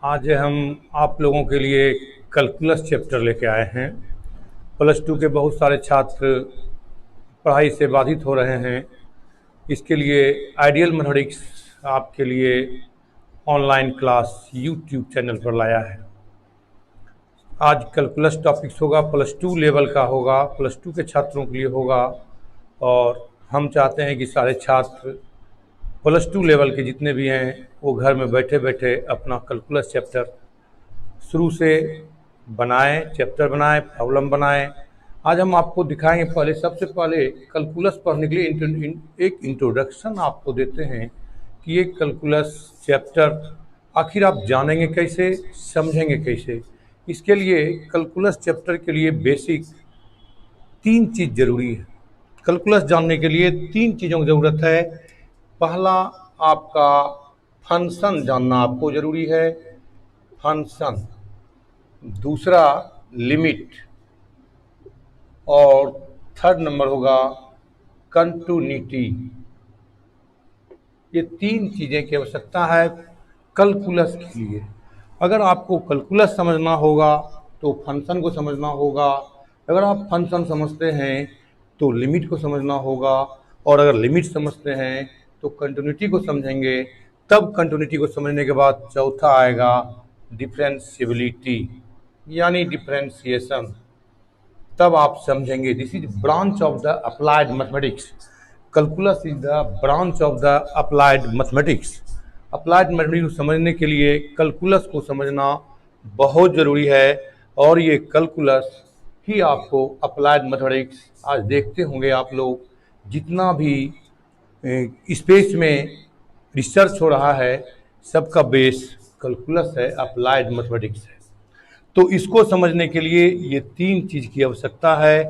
आज हम आप लोगों के लिए कैलकुलस चैप्टर लेके आए हैं। प्लस टू के बहुत सारे छात्र पढ़ाई से बाधित हो रहे हैं। इसके लिए आइडियल मैथमेटिक्स आपके लिए ऑनलाइन क्लास यूट्यूब चैनल पर लाया है। आज कैलकुलस टॉपिक्स होगा, प्लस टू लेवल का होगा, प्लस टू के छात्रों के लिए होगा। और हम चाहते हैं कि सारे छात्र प्लस टू लेवल के जितने भी हैं वो घर में बैठे बैठे अपना कैलकुलस चैप्टर शुरू से बनाएं, चैप्टर बनाएं, प्रॉब्लम बनाएं। आज हम आपको दिखाएंगे। सबसे पहले कैलकुलस पढ़ने के लिए एक इंट्रोडक्शन आपको देते हैं कि ये कैलकुलस चैप्टर आखिर आप जानेंगे कैसे, समझेंगे कैसे। इसके लिए कैलकुलस चैप्टर के लिए बेसिक 3 चीज़ जरूरी है। कैलकुलस जानने के लिए 3 चीज़ों की ज़रूरत है। पहला, आपका फंक्शन जानना आपको ज़रूरी है, फंक्शन। दूसरा, लिमिट। और थर्ड नंबर होगा कंटिन्यूटी। ये 3 चीज़ें की आवश्यकता है कैलकुलस के लिए। अगर आपको कैलकुलस समझना होगा तो फंक्शन को समझना होगा। अगर आप फंक्शन समझते हैं तो लिमिट को समझना होगा। और अगर लिमिट समझते हैं तो कंटिन्यूटी को समझेंगे। तब कंटिन्यूटी को समझने के बाद चौथा आएगा डिफरेंशिएबिलिटी, यानी डिफरेंशिएशन। तब आप समझेंगे। This is branch of the applied mathematics. Calculus is the branch of the applied mathematics. Applied mathematics को समझने के लिए कैलकुलस को समझना बहुत ज़रूरी है। और ये कैलकुलस ही आपको अप्लाइड मैथमेटिक्स, आज देखते होंगे आप लोग जितना भी स्पेस में रिसर्च हो रहा है सबका बेस कैलकुलस है, अप्लाइड मैथमेटिक्स है। तो इसको समझने के लिए ये 3 चीज़ की आवश्यकता है।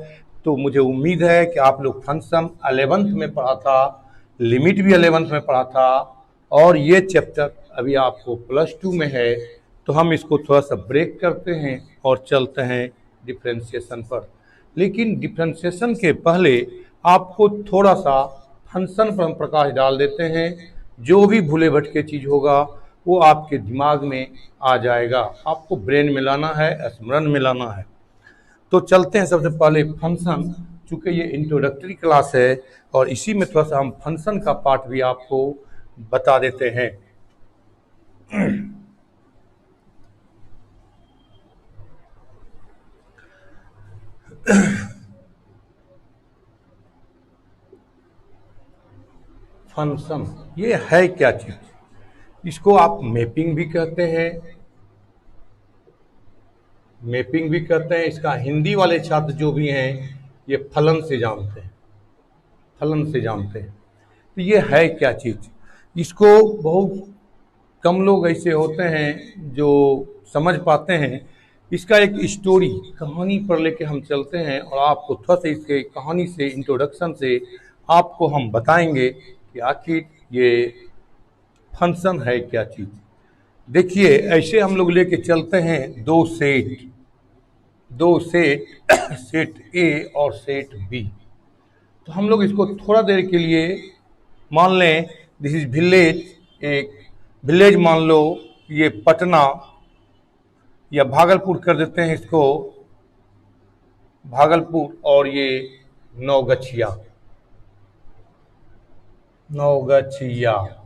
तो मुझे उम्मीद है कि आप लोग फंक्शन 11th में पढ़ा था, लिमिट भी 11th में पढ़ा था, और ये चैप्टर अभी आपको प्लस टू में है। तो हम इसको थोड़ा सा ब्रेक करते हैं और चलते हैं डिफरेंशिएशन पर। लेकिन डिफरेंशिएशन के पहले आपको थोड़ा सा फंक्शन पर हम प्रकाश डाल देते हैं। जो भी भूले भटके चीज़ होगा वो आपके दिमाग में आ जाएगा। आपको ब्रेन में लाना है, स्मरण में लाना है। तो चलते हैं सबसे पहले फंक्शन। चूँकि ये इंट्रोडक्टरी क्लास है और इसी में थोड़ा सा हम फंक्शन का पार्ट भी आपको बता देते हैं। फंक्शन ये है क्या चीज़? इसको आप मैपिंग भी कहते हैं, मैपिंग भी कहते हैं। इसका हिंदी वाले छात्र जो भी हैं ये फलन से जानते हैं, फलन से जानते हैं। तो ये है क्या चीज़? इसको बहुत कम लोग ऐसे होते हैं जो समझ पाते हैं। इसका एक स्टोरी, कहानी पर लेके हम चलते हैं और आपको थोड़ा सा इसके कहानी से, इंट्रोडक्शन से आपको हम बताएंगे कि आखिर ये फंक्शन है क्या चीज़। देखिए, ऐसे हम लोग लेके चलते हैं दो सेट सेट ए और सेट बी। तो हम लोग इसको थोड़ा देर के लिए मान लें दिस इज विलेज। एक विलेज मान लो, ये पटना या भागलपुर कर देते हैं इसको, भागलपुर। और ये नौगछिया, नौगछिया।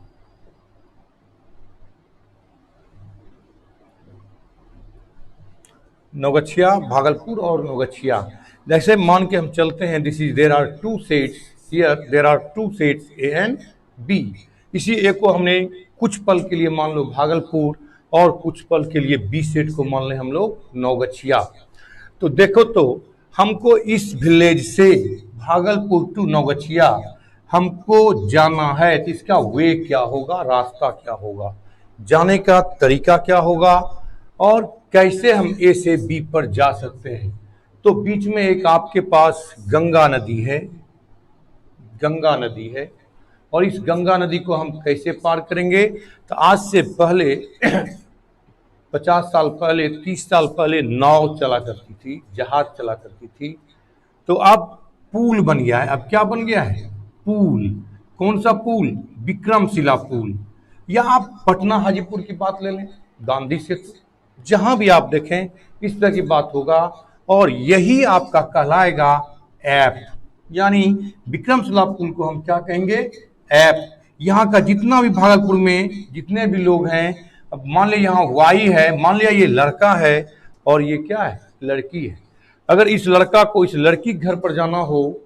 नौगछिया, भागलपुर और नौगछिया। जैसे मान के हम चलते हैं this is there are 2 sets here, there are 2 sets A and B. इसी ए को हमने कुछ पल के लिए मान लो भागलपुर और कुछ पल के लिए बी सेट को मान लें हम लोग नौगछिया। तो देखो, तो हमको इस विलेज से भागलपुर टू नौगछिया हमको जाना है। तो इसका वे क्या होगा, रास्ता क्या होगा, जाने का तरीका क्या होगा, और कैसे हम ए से बी पर जा सकते हैं। तो बीच में एक आपके पास गंगा नदी है, गंगा नदी है। और इस गंगा नदी को हम कैसे पार करेंगे? तो आज से पहले 50 साल पहले, 30 साल पहले नाव चला करती थी, जहाज चला करती थी। तो अब पुल बन गया है। अब क्या बन गया है? पुल। कौन सा पुल? विक्रमशिला पुल। या आप पटना हाजीपुर की बात ले लें, गांधी सेतु, जहां भी आप देखें इस तरह की बात होगा। और यही आपका कहलाएगा ऐप, यानी विक्रमशिला पुल को हम क्या कहेंगे, ऐप। यहाँ का जितना भी भागलपुर में जितने भी लोग हैं, अब मान लिया यहाँ वाई है, मान लिया ये लड़का है और ये क्या है, लड़की है। अगर इस लड़का को इस लड़की के घर पर जाना हो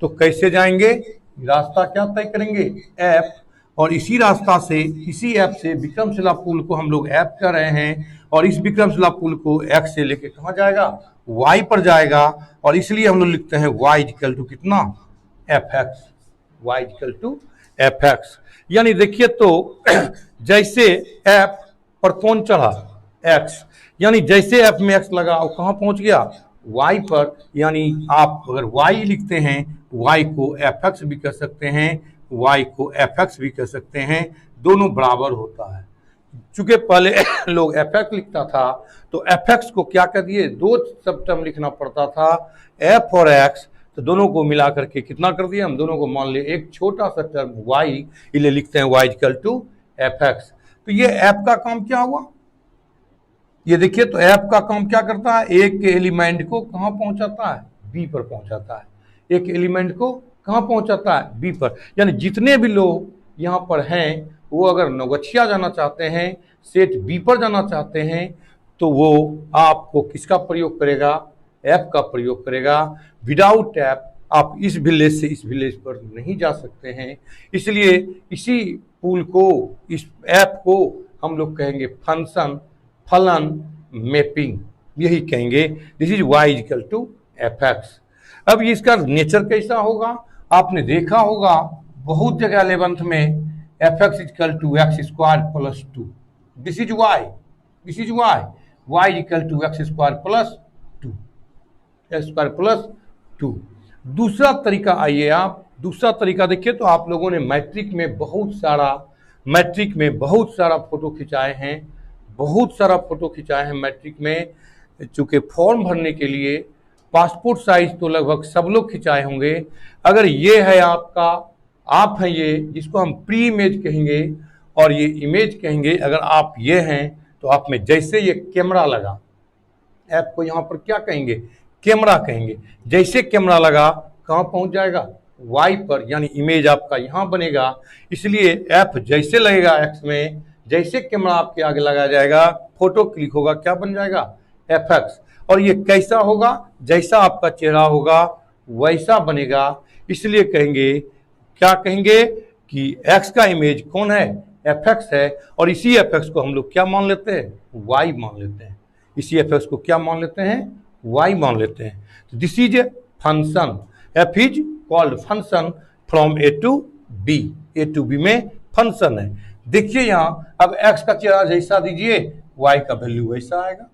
तो कैसे जाएंगे, रास्ता क्या तय करेंगे, ऐप। और इसी रास्ता से, इसी ऐप से विक्रमशिला पुल को हम लोग ऐप कर रहे हैं। और इस विक्रमशिला पुल को एक्स से लेके कहाँ जाएगा, वाई पर जाएगा। और इसलिए हम लोग लिखते हैं वाई इक्वल टू कितना, f x, y equal to f x. यानी देखिए तो जैसे एफ पर कौन चढ़ा, एक्स, यानी जैसे एफ में एक्स लगा वो कहाँ पहुंच गया, वाई पर। यानी आप अगर वाई लिखते हैं, वाई को एफ एक्स भी कह सकते हैं, वाई को एफ एक्स भी कह सकते हैं, दोनों बराबर होता है। चूंकि पहले लोग एफ एक्स लिखता था तो एफ एक्स को क्या कर दिए, दो सब टर्म लिखना पड़ता था, एफ और एक्स, तो दोनों को मिला करके कितना कर दिया, हम दोनों को मान लिए एक छोटा सा टर्म वाई, इसलिए लिखते हैं y equal to f x. तो ये ऐप का काम क्या हुआ, ये देखिए तो ऐप का काम क्या करता है, एक के एलिमेंट को कहाँ पहुंचाता है, बी पर पहुंचाता है। एक एलिमेंट को कहाँ पहुंचाता है, बी पर। यानी जितने भी लोग यहाँ पर हैं वो अगर नौगछिया जाना चाहते हैं, सेट बी पर जाना चाहते हैं, तो वो आपको किसका प्रयोग करेगा, ऐप का प्रयोग करेगा। विदाउट ऐप आप इस विलेज से इस विलेज पर नहीं जा सकते हैं। इसलिए इसी पुल को, इस ऐप को हम लोग कहेंगे फंक्शन, फलन, मैपिंग, यही कहेंगे। This is y equal to f x. अब इसका नेचर कैसा होगा, आपने देखा होगा बहुत जगह 11th में f x equal to x square plus 2, this is y, this is y, y equal to x square plus 2, x square plus 2। दूसरा तरीका आइए आप, दूसरा तरीका देखिए तो आप लोगों ने मैट्रिक में बहुत सारा फोटो खिंचाए हैं, बहुत सारा फोटो खिंचाए हैं मैट्रिक में। चूंकि फॉर्म भरने के लिए पासपोर्ट साइज तो लगभग सब लोग खिंचाए होंगे। अगर ये है आपका, आप हैं ये, जिसको हम प्री इमेज कहेंगे और ये इमेज कहेंगे, अगर आप ये हैं तो आप में जैसे ये कैमरा लगा, ऐप को यहाँ पर क्या कहेंगे, कैमरा कहेंगे। जैसे कैमरा लगा कहाँ पहुँच जाएगा, वाई पर, यानी इमेज आपका यहाँ बनेगा। इसलिए ऐप जैसे लगेगा एक्स में, जैसे कैमरा आपके आगे लगाया जाएगा, फोटो क्लिक होगा, क्या बन जाएगा, एफ एक्स। और ये कैसा होगा, जैसा आपका चेहरा होगा वैसा बनेगा। इसलिए कहेंगे, क्या कहेंगे कि एक्स का इमेज कौन है, एफ एक्स है। और इसी एफ एक्स को हम लोग क्या मान लेते हैं, वाई मान लेते हैं। इसी एफ एक्स को क्या मान लेते हैं, वाई मान लेते हैं। तो this is a function, f is called function from A to B, A to B में फंक्शन है। देखिए यहाँ अब एक्स का चेहरा जैसा दीजिए, वाई का वैल्यू वैसा आएगा,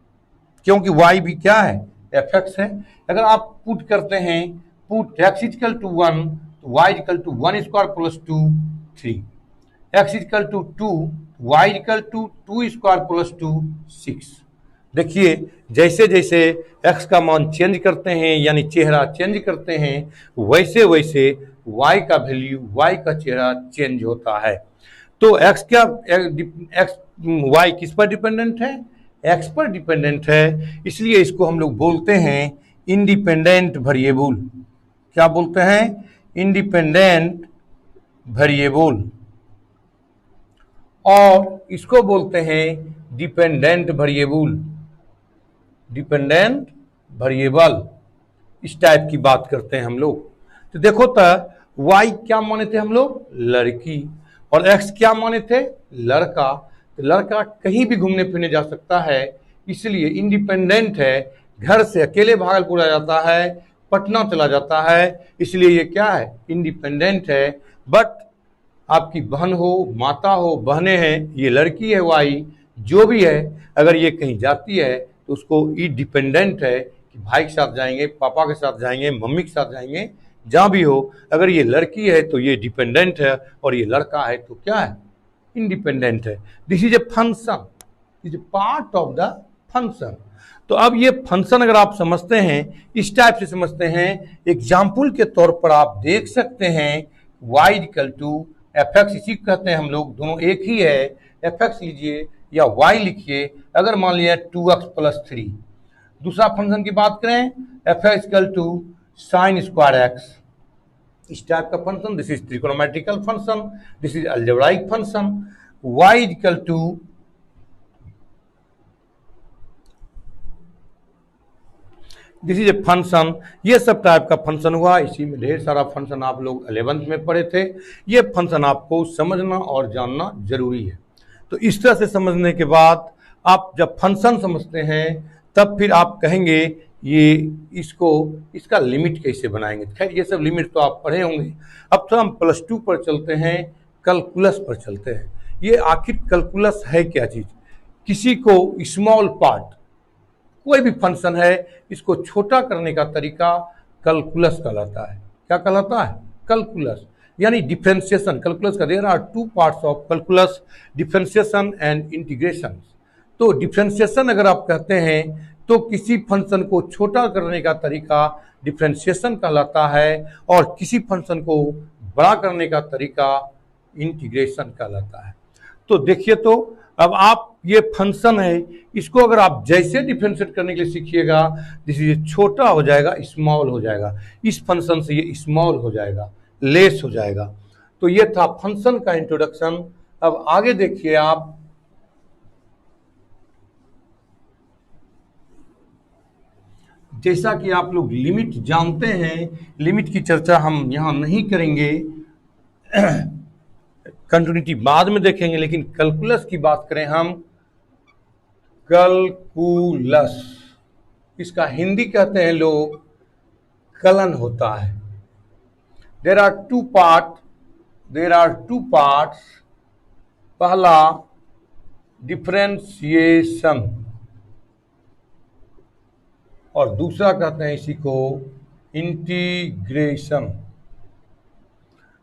क्योंकि वाई भी क्या है, एफ एक्स है। अगर आप पुट करते हैं, पुट एक्स इक्वल टू 1, तो y equal to 1 square plus 2 3, x equal to 2, y equal to 2 square plus 2 6। देखिए जैसे जैसे एक्स का मान चेंज करते हैं, यानी चेहरा चेंज करते हैं, वैसे वैसे वाई का वैल्यू, वाई का चेहरा चेंज होता है। तो एक्स क्या, एक्स वाई किस पर डिपेंडेंट है, एक्स पर डिपेंडेंट है। इसलिए इसको हम लोग बोलते हैं इंडिपेंडेंट वेरिएबल। क्या बोलते हैं, इंडिपेंडेंट वेरिएबल। और इसको बोलते हैं डिपेंडेंट वेरिएबल, डिपेंडेंट वेरिएबल, इस टाइप की बात करते हैं हम लोग। तो देखो तो वाई क्या माने थे हम लोग, लड़की, और एक्स क्या माने थे, लड़का। तो लड़का कहीं भी घूमने फिरने जा सकता है, इसलिए इंडिपेंडेंट है। घर से अकेले भागलपुर आ जाता है, पटना चला जाता है, इसलिए ये क्या है, इंडिपेंडेंट है। बट आपकी बहन हो, माता हो, बहनें हैं, ये लड़की है वाई, जो भी है, अगर ये कहीं जाती है तो उसको ई डिपेंडेंट है कि भाई के साथ जाएंगे, पापा के साथ जाएंगे, मम्मी के साथ जाएंगे, जहाँ भी हो। अगर ये लड़की है तो ये डिपेंडेंट है, और ये लड़का है तो क्या है, इंडिपेंडेंट है। This is a function, is a part of the function. तो अब ये फंक्शन अगर आप समझते हैं, इस टाइप से समझते हैं, एग्जाम्पल के तौर पर आप देख सकते हैं y equal to f x, इसी को कहते हैं हम लोग, दोनों एक ही है। एफ एक्स लीजिए, या y लिखिए। अगर मान लिया 2x+3, दूसरा फंक्शन की बात करें f(x) sin स्क्वायर x, इस टाइप का function, this is trigonometrical function, this is algebraic function. y equal to this is a function, ये सब टाइप का फंक्शन हुआ। इसी में ढेर सारा फंक्शन आप लोग 11th में पढ़े थे। ये फंक्शन आपको समझना और जानना जरूरी है। तो इस तरह से समझने के बाद आप जब फंक्शन समझते हैं तब फिर आप कहेंगे ये इसका लिमिट कैसे बनाएंगे। खैर ये सब लिमिट तो आप पढ़े होंगे। अब तो हम +2 पर चलते हैं, कैलकुलस पर चलते हैं। ये आखिर कैलकुलस है क्या चीज? किसी को स्मॉल पार्ट, कोई भी फंक्शन है, इसको छोटा करने का तरीका कैलकुलस कहलाता है। क्या कहलाता है? कैलकुलस, यानी डिफरेंशिएशन। कैलकुलस का there are 2 parts of calculus, differentiation and integration. तो डिफरेंशिएशन अगर आप कहते हैं तो किसी फंक्शन को छोटा करने का तरीका डिफरेंशिएशन कहलाता है, और किसी फंक्शन को बड़ा करने का तरीका इंटीग्रेशन कहलाता है। तो देखिए, तो अब आप ये फंक्शन है, इसको अगर आप जैसे डिफरेंशिएट करने के लिए सीखिएगा, जैसे ये छोटा हो जाएगा, स्मॉल हो जाएगा, इस फंक्शन से ये स्मॉल हो जाएगा, लेस हो जाएगा। तो ये था फंक्शन का इंट्रोडक्शन। अब आगे देखिए आप, जैसा कि आप लोग लिमिट जानते हैं, लिमिट की चर्चा हम यहां नहीं करेंगे, कंटिन्यूटी बाद में देखेंगे। लेकिन कैलकुलस की बात करें हम, कैलकुलस, इसका हिंदी कहते हैं लोग कलन होता है। There are two parts. पहला डिफरेंशिएशन, और दूसरा कहते हैं इसी को इंटीग्रेशन।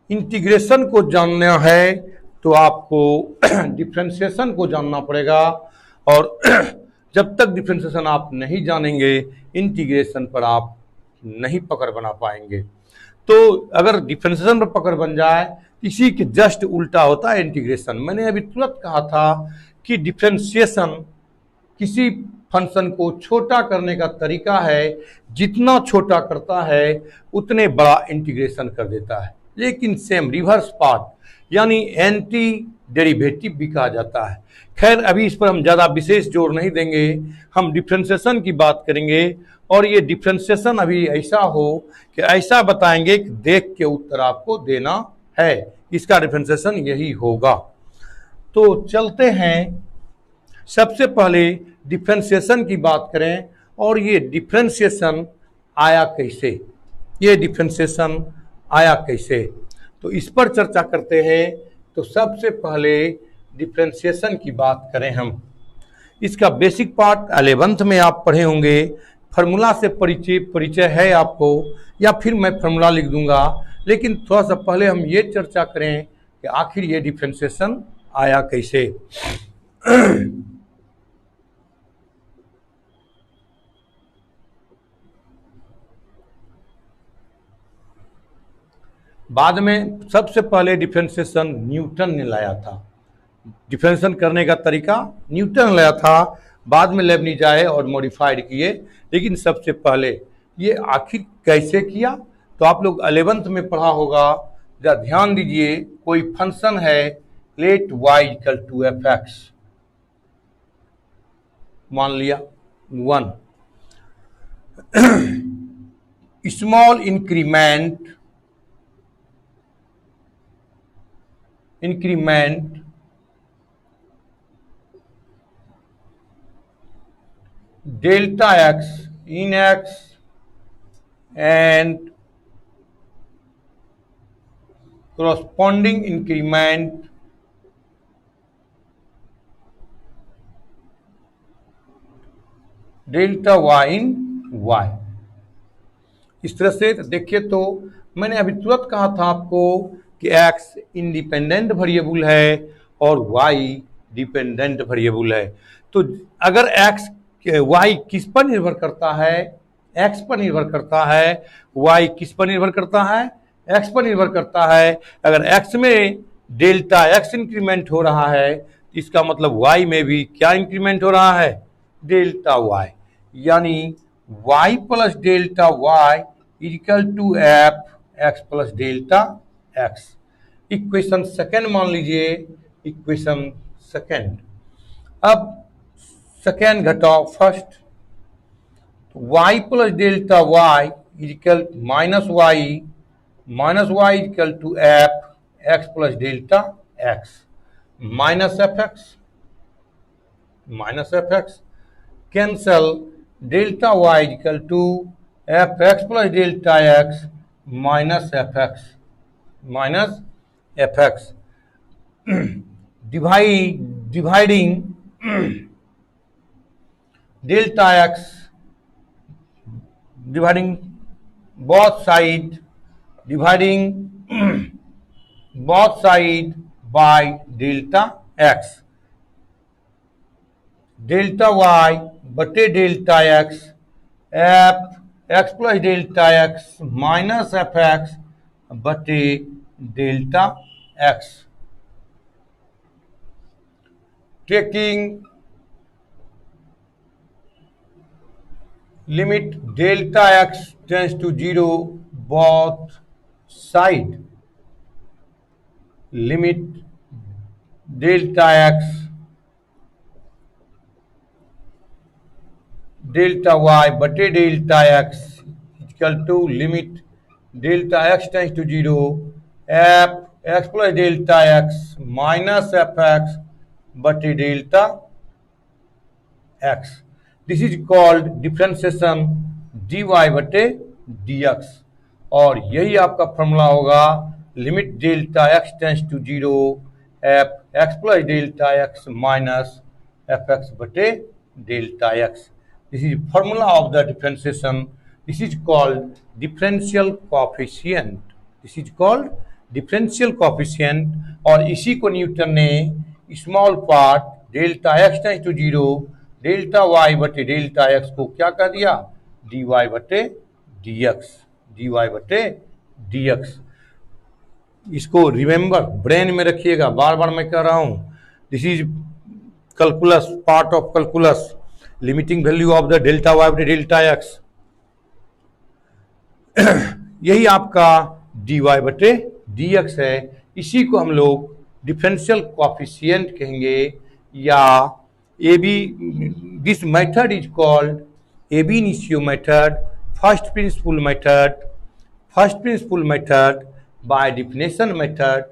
इंटीग्रेशन को जानना है तो आपको डिफरेंशिएशन को जानना पड़ेगा, और जब तक डिफरेंशिएशन आप नहीं जानेंगे, इंटीग्रेशन पर आप नहीं पकड़ बना पाएंगे। तो अगर डिफरेंशिएशन पर पकड़ बन जाए, इसी के जस्ट उल्टा होता है इंटीग्रेशन। मैंने अभी तुरंत कहा था कि डिफरेंशिएशन किसी फंक्शन को छोटा करने का तरीका है, जितना छोटा करता है उतने बड़ा इंटीग्रेशन कर देता है। लेकिन सेम रिवर्स पार्ट, यानी एंटी डेरिवेटिव भी कहा जाता है। खैर अभी इस पर हम ज़्यादा विशेष जोर नहीं देंगे, हम डिफरेंशिएशन की बात करेंगे। और ये डिफरेंशिएशन अभी ऐसा हो कि ऐसा बताएंगे कि देख के उत्तर आपको देना है, इसका डिफरेंशिएशन यही होगा। तो चलते हैं, सबसे पहले डिफरेंशिएशन की बात करें, और ये डिफरेंशिएशन आया कैसे, ये डिफरेंशिएशन आया कैसे, तो इस पर चर्चा करते हैं। तो सबसे पहले डिफरेंशिएशन की बात करें हम, इसका बेसिक पार्ट 11th में आप पढ़े होंगे। फार्मूला से परिचय है आपको, या फिर मैं फार्मूला लिख दूंगा। लेकिन थोड़ा सा पहले हम ये चर्चा करें कि आखिर ये डिफरेंशिएशन आया कैसे। बाद में सबसे पहले डिफरेंशिएशन न्यूटन ने लाया था। डिफरेंशिएशन करने का तरीका न्यूटन ने लाया था, बाद में लेबनिज़ आए और मॉडिफाइड किए। लेकिन सबसे पहले ये आखिर कैसे किया, तो आप लोग 11th में पढ़ा होगा। जरा ध्यान दीजिए, कोई फंक्शन है, late y equal to f(x), मान लिया 1, small increment delta x in x and corresponding increment delta y in y। इस तरह से देखिए, तो मैंने अभी तुरंत कहा था आपको कि x इंडिपेंडेंट वेरिएबल है और y डिपेंडेंट वेरिएबल है। तो अगर y किस पर निर्भर करता है, x पर निर्भर करता है। y किस पर निर्भर करता है, x पर निर्भर करता है। अगर x में डेल्टा x इंक्रीमेंट हो रहा है इसका मतलब y में भी क्या इंक्रीमेंट हो रहा है, डेल्टा y, यानी y plus delta y equal to f x plus delta x. Equation second मान लीजिए, इक्वेशन सेकेंड। अब सेकेंड घटाओ first, y plus delta y equal minus y equal to f x plus delta x minus F x cancel, delta y equal to f x plus delta x minus F x dividing delta x, dividing both side by delta x, delta y बटे delta x, F x plus delta x minus F x बटे delta X. Taking limit delta x tends to 0 both side, limit delta x delta y बटे delta x equal to limit delta x tends to 0 F x plus delta x minus F x बटे delta X. This is called differentiation dy बटे dx, और यही आपका formula होगा limit delta x tends to 0 F x plus delta x minus F x बटे delta X. This is formula of the differentiation. This is called differential coefficient. This is called differential coefficient, और इसी को Newton ने small part delta x tends to 0 delta y बटे delta x को क्या कर दिया, dy बटे dx। इसको रिमेंबर ब्रेन में रखिएगा, बार बार मैं कह रहा हूं, this is calculus, part of calculus, limiting value of the delta y बटे डेल्टा एक्स। यही आपका dy बटे dx है। इसी को हम लोग डिफरेंशियल कोएफिशिएंट कहेंगे, या AB, this method is called AB initio method, first principle method by definition method.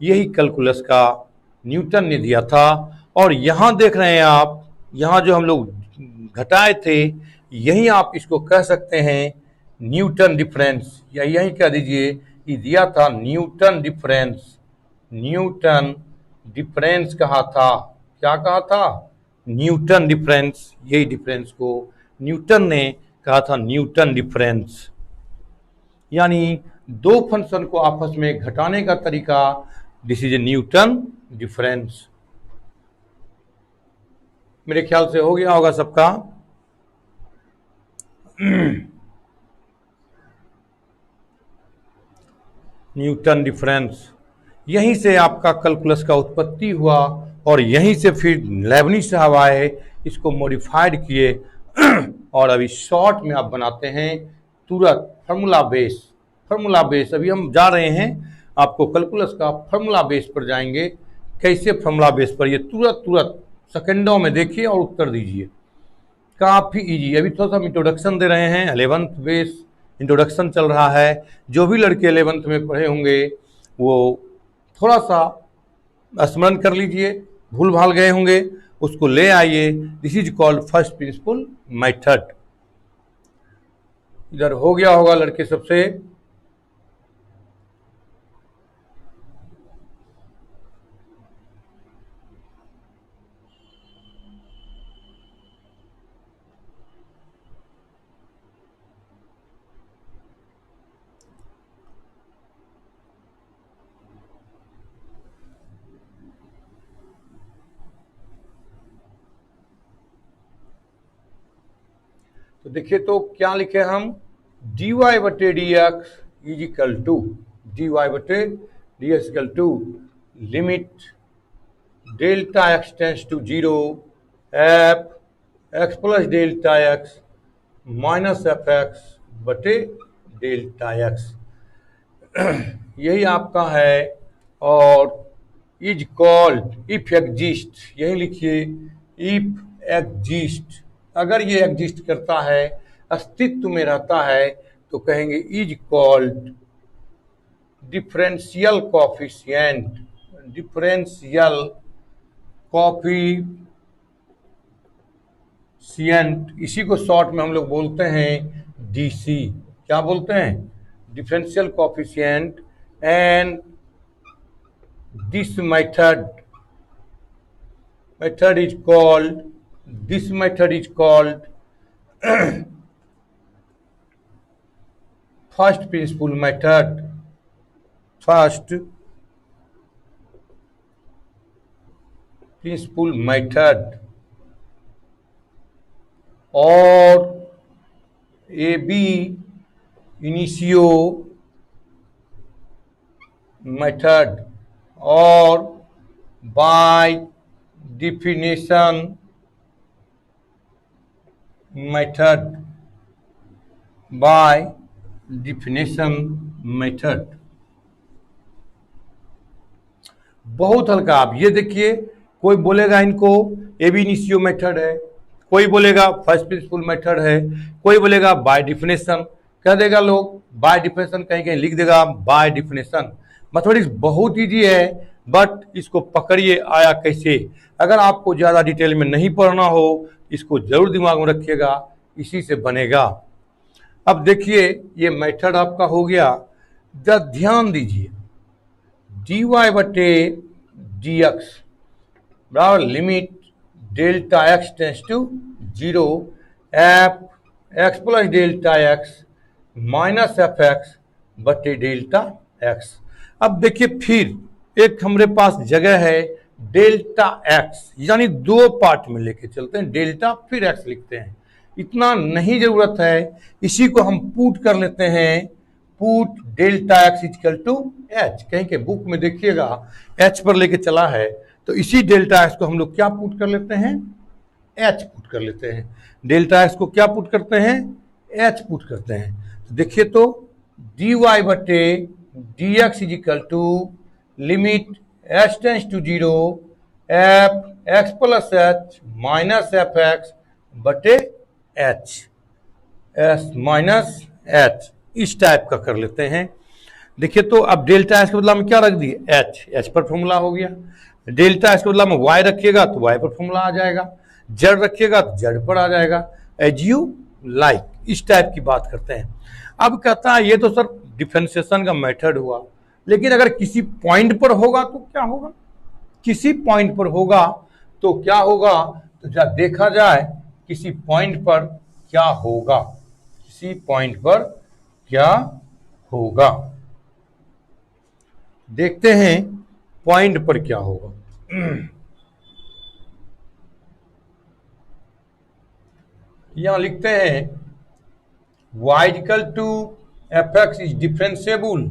यही कैलकुलस का न्यूटन ने दिया था। और यहाँ देख रहे हैं आप, यहाँ जो हम लोग घटाए थे, यही आप इसको कह सकते हैं न्यूटन डिफरेंस, या यही कह दीजिए कि दिया था न्यूटन डिफरेंस कहा था। क्या कहा था, न्यूटन डिफरेंस। यही डिफरेंस को न्यूटन ने कहा था न्यूटन डिफरेंस, यानी दो फंक्शन को आपस में घटाने का तरीका, this is A Newton difference. मेरे ख्याल से हो गया होगा सबका। न्यूटन डिफरेंस, यहीं से आपका कैलकुलस का उत्पत्ति हुआ, और यहीं से फिर लेबनिज साहब आए, इसको मॉडिफाइड किए, और अभी शॉर्ट में आप बनाते हैं तुरंत फार्मूला बेस। अभी हम जा रहे हैं आपको कैलकुलस का फार्मूला बेस पर जाएंगे। कैसे फार्मूला बेस पर, ये तुरंत सेकेंडों में देखिए और उत्तर दीजिए, काफ़ी इजी। अभी थोड़ा सा इंट्रोडक्शन दे रहे हैं, 11th बेस इंट्रोडक्शन चल रहा है। जो भी लड़के 11th में पढ़े होंगे वो थोड़ा सा स्मरण कर लीजिए, भूल भाल गए होंगे उसको ले आइए। This is called first principle method. इधर हो गया होगा लड़के सबसे। तो देखिए, तो क्या लिखे हम, dy बटे dx is equal to limit delta x tends to zero F x plus delta x minus F x बटे डेल्टा एक्स, यही आपका है। और इज कॉल्ड इफ एग्जिस्ट, यही लिखिए इफ एग्जिस्ट, अगर ये एग्जिस्ट करता है, अस्तित्व में रहता है, तो कहेंगे is called differential coefficient, differential coefficient, इसी को शॉर्ट में हम लोग बोलते हैं डीसी। क्या बोलते हैं? Differential coefficient. And this method is called, this method is called first principle method, first principle method, और ab initio method, और by definition method, by definition method। बहुत हल्का। आप ये देखिए, कोई बोलेगा इनको एबी इनिशियो मेथड है, कोई बोलेगा फर्स्ट प्रिंसिपल मेथड है, कोई बोलेगा बाय डिफिनेशन, कह देगा लोग बाय डिफिनेशन, कहीं कहीं लिख देगा बाय डिफिनेशन। मैथमेटिक्स बहुत इजी है, बट इसको पकड़िए आया कैसे। अगर आपको ज़्यादा डिटेल में नहीं पढ़ना हो, इसको जरूर दिमाग में रखिएगा, इसी से बनेगा। अब देखिए ये मेथड आपका हो गया। जब ध्यान दीजिए, dy बटे डी एक्स बराबर limit delta x tends to zero F x plus delta x minus F x बटे डेल्टा एक्स। अब देखिए फिर एक हमारे पास जगह है डेल्टा एक्स, यानी दो पार्ट में लेके चलते हैं, डेल्टा फिर एक्स लिखते हैं, इतना नहीं जरूरत है। इसी को हम पुट कर लेते हैं, put delta x equal to h, कहीं के बुक में देखिएगा एच पर लेके चला है, तो इसी डेल्टा एक्स को हम लोग क्या पुट कर लेते हैं? एच पुट कर लेते हैं। डेल्टा एक्स को क्या पुट करते हैं? एच पुट करते हैं। तो देखिए तो डी वाई बटे D x is equal to limit H tends to zero F x plus H minus F x बटे एच, एस माइनस एच, इस टाइप का कर लेते हैं। देखिए तो अब डेल्टा एच के बदला में क्या रख दिए? एच, एच पर फॉर्मूला हो गया। डेल्टा एच के बदला में वाई रखिएगा तो वाई पर फॉर्मूला आ जाएगा, जेड रखिएगा तो जेड पर आ जाएगा, एज यू लाइक, इस टाइप की बात करते हैं। अब कहता है ये तो सर डिफरेंशिएशन का मेथड हुआ, लेकिन अगर किसी पॉइंट पर होगा तो क्या होगा? किसी पॉइंट पर होगा तो क्या होगा? तो जब देखा जाए किसी पॉइंट पर क्या होगा, किसी पॉइंट पर क्या होगा, देखते हैं पॉइंट पर क्या होगा। यहां लिखते हैं y equal to f x is differentiable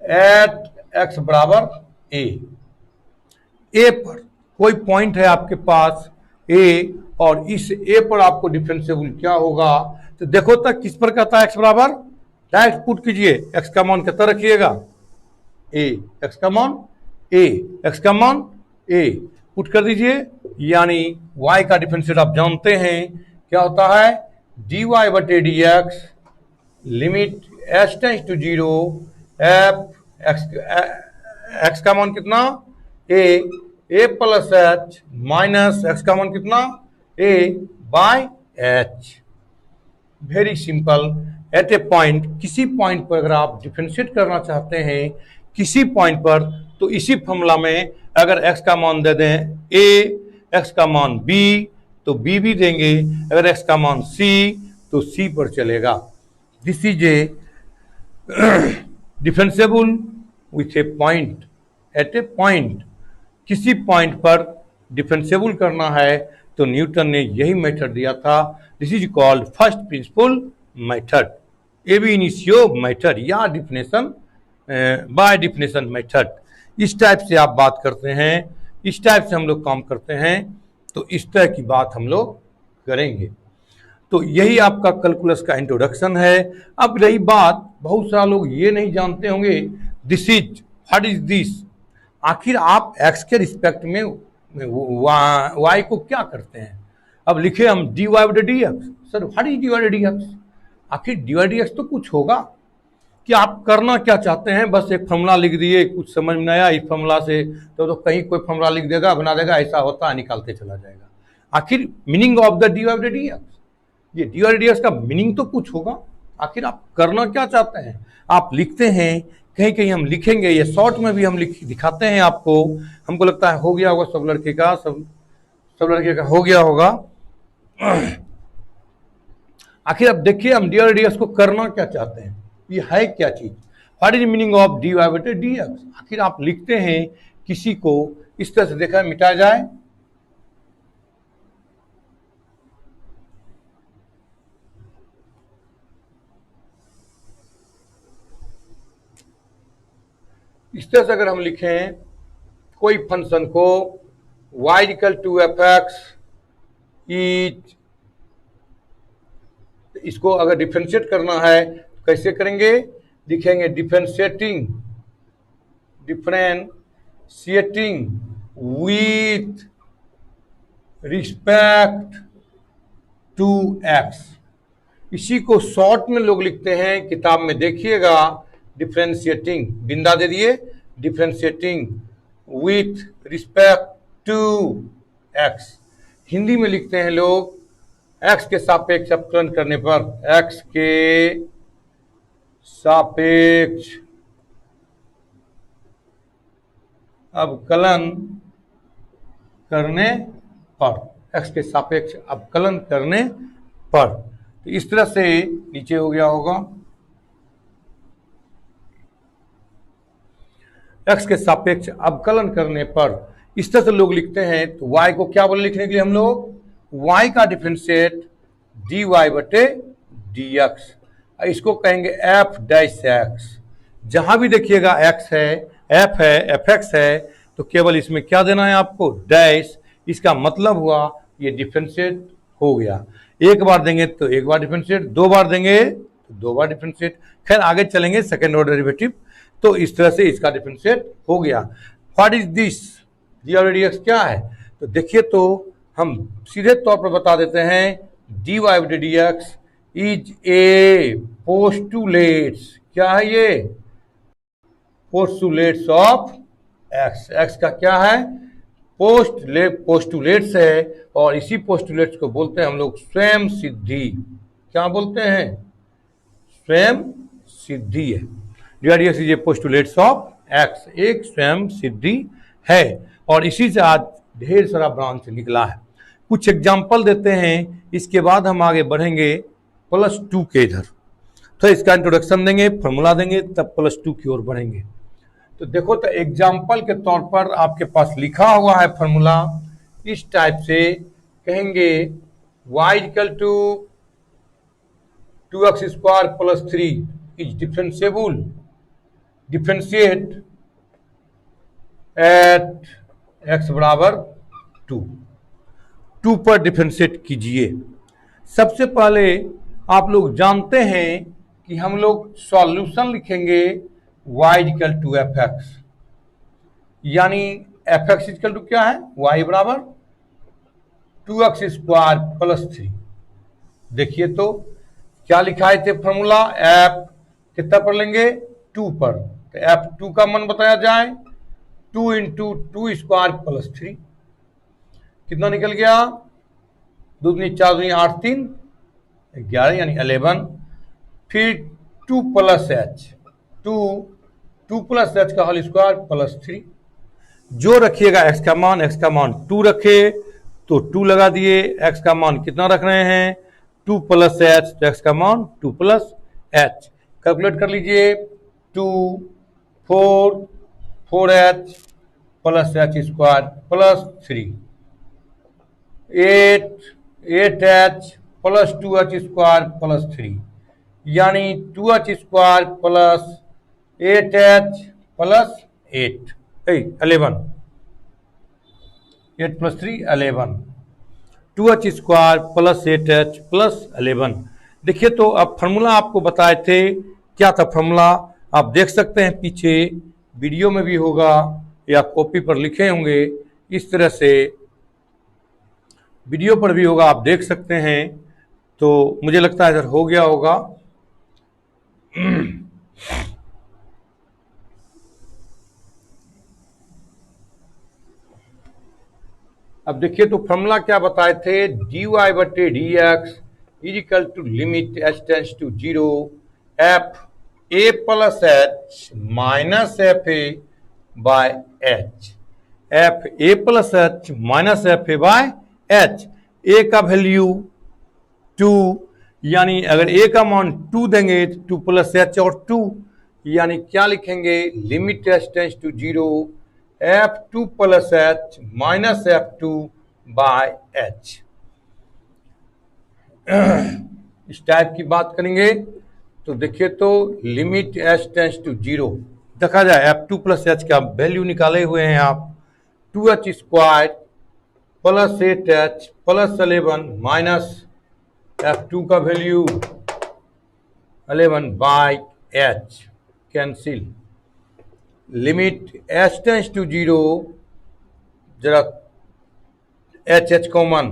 at x बराबर ए पर कोई पॉइंट है आपके पास ए, और इस ए पर आपको डिफरेंशिएबल क्या होगा? तो देखो तक किस पर कहता है एक्स बराबर, डायरेक्ट पुट कीजिए, एक्स का मान कितना रखिएगा? ए, एक्स का मान ए, एक्स का मान ए, पुट कर दीजिए, यानी y का डिफरेंशिएट आप जानते हैं क्या होता है? dy बटे D X limit H tends to zero F X का मान कितना? A plus H minus X का मान कितना? A by H. Very simple. At a point, किसी पॉइंट पर अगर आप डिफरेंशिएट करना चाहते हैं किसी पॉइंट पर, तो इसी फॉर्मूला में अगर x का मान दे दें a, x का मान b तो b भी देंगे, अगर x का मान c तो c पर चलेगा। This is a differentiable with a point, at a point, किसी पॉइंट पर डिफरेंशिएबल करना है तो न्यूटन ने यही मेथड दिया था। This is called first principle method, ab initio method या डिफिनेशन बाय डिफिनेशन मेथड। इस टाइप से आप बात करते हैं, इस टाइप से हम लोग काम करते हैं, तो इस तरह की बात हम लोग करेंगे। तो यही आपका कैलकुलस का इंट्रोडक्शन है। अब रही बात, बहुत सारे लोग ये नहीं जानते होंगे this is, what is this, आखिर आप एक्स के रिस्पेक्ट में वाई को क्या करते हैं। अब लिखे हम डी वाई बटे D x, sir what is d y d x, आखिर डी वाई डी एक्स तो कुछ होगा कि आप करना क्या चाहते हैं। बस एक फॉर्मूला लिख दिए, कुछ समझ में आया इस फॉर्मूला से, तो कहीं कोई फॉर्मूला लिख देगा, बना देगा, ऐसा होता है, निकालते चला जाएगा। आखिर meaning of the d y बटे डी एक्स, ये डी वाई डी एक्स का मीनिंग तो कुछ होगा, आखिर आप करना क्या चाहते हैं। आप लिखते हैं, कहीं कहीं हम लिखेंगे, ये शॉर्ट में भी हम दिखाते हैं आपको। हमको लगता है हो गया होगा सब लड़के का, सब लड़के का हो गया होगा। आखिर अब देखिए हम डी वाई डी एक्स को करना क्या चाहते हैं, ये है क्या चीज, what is meaning of d y बटे डी एक्स। आखिर आप लिखते हैं, किसी को इस तरह से देखा मिटाया जाए, इस तरह से अगर हम लिखें कोई फंक्शन को y equal to f x is, इसको अगर डिफरेंशिएट करना है तो कैसे करेंगे, लिखेंगे differentiating with respect to x. इसी को शॉर्ट में लोग लिखते हैं, किताब में देखिएगा डिफरेंशिएटिंग, बिंदा दे दिए, differentiating with respect to x. Hindi में लिखते हैं लोग एक्स के सापेक्ष अवकलन करने पर, एक्स के सापेक्ष अवकलन करने पर, एक्स के सापेक्ष अवकलन करने पर। तो इस तरह से नीचे हो गया होगा एक्स के सापेक्ष अवकलन करने पर, इस तरह से लोग लिखते हैं। तो y को क्या बोले लिखने के लिए हम लोग, y का डिफरेंशिएट dy बटे dx, इसको कहेंगे f डैश x। जहां भी देखिएगा x है, f है, fx है, तो केवल इसमें क्या देना है आपको, डैश। इसका मतलब हुआ ये डिफरेंशिएट हो गया। एक बार देंगे तो एक बार डिफरेंशिएट, दो बार देंगे तो दो बार डिफरेंशिएट। खैर आगे चलेंगे सेकेंड ऑर्डर डेरिवेटिव। तो इस तरह से इसका डिफरेंशिएट हो गया। What is this, d y d x क्या है, तो देखिए, तो हम सीधे तौर पर बता देते हैं, डी वाई बटे D x is a postulates, क्या है ये, पोस्टुलेट्स ऑफ एक्स। एक्स का क्या है, पोस्टुलेट्स है, और इसी पोस्टुलेट्स को बोलते हैं हम लोग स्वयं सिद्धि। क्या बोलते हैं, स्वयं सिद्धि है। D is a postulates of x, एक स्वयं सिद्धि है, और इसी से आज ढेर सारा ब्रांच निकला है। कुछ एग्जाम्पल देते हैं, इसके बाद हम आगे बढ़ेंगे +2 के इधर। तो इसका इंट्रोडक्शन देंगे, फॉर्मूला देंगे, तब +2 की ओर बढ़ेंगे। तो देखो, तो एग्जाम्पल के तौर पर आपके पास लिखा हुआ है फॉर्मूला, इस टाइप से कहेंगे y equal to 2x square plus 3 is differentiable, differentiate at x बराबर 2 पर डिफरेंशिएट कीजिए। सबसे पहले आप लोग जानते हैं कि हम लोग सॉल्यूशन लिखेंगे y equal to f x, यानी एफ एक्स इक्वल टू क्या है, y बराबर 2x स्क्वायर प्लस 3। देखिए तो क्या लिखा थे फॉर्मूला, एफ कितना पर लेंगे, 2 पर, तो एफ 2 का मान बताया जाए, 2 इंटू 2 स्क्वायर प्लस 3, कितना निकल गया, 2 दूनी 4 दूनी 8 3 11 यानी 11। फिर 2 प्लस एच, 2 प्लस एच का होल स्क्वायर प्लस 3, जो रखिएगा एक्स का मान 2 रखे तो 2 लगा दिए, एक्स का मान कितना रख रहे हैं, 2 प्लस एच, तो एक्स का मान 2 प्लस एच। कैलकुलेट कर लीजिए, 2 4 plus H square plus 3 8 H plus 2 H square plus 3, यानी 2 H square plus 8 H plus 8। 11, 8 plus 3 11, 2h square plus 8h plus 11। देखिए तो अब फॉर्मूला आपको बताए थे, क्या था फॉर्मूला आप देख सकते हैं, पीछे वीडियो में भी होगा या कॉपी पर लिखे होंगे, इस तरह से वीडियो पर भी होगा, आप देख सकते हैं। तो मुझे लगता है इधर हो गया होगा। अब देखिए तो फॉर्मूला क्या बताए थे, dy बटे D x is equal to limit h tends to 0 F A plus H minus F A by H, F A plus H minus F A by H. A का वैल्यू 2, यानी अगर ए का मान 2 देंगे तो 2 प्लस एच और 2, यानी क्या लिखेंगे, limit H tends to 0 F2 plus H minus F2 by h. इस टाइप की बात करेंगे तो देखिए तो लिमिट एच टेंस टू 0 देखा जाए, F2 प्लस एच का वैल्यू निकाले हुए हैं आप, 2h square plus 8h plus 11 minus F2 का value 11 by h, cancel. Limit H tends to 0, जरा h common,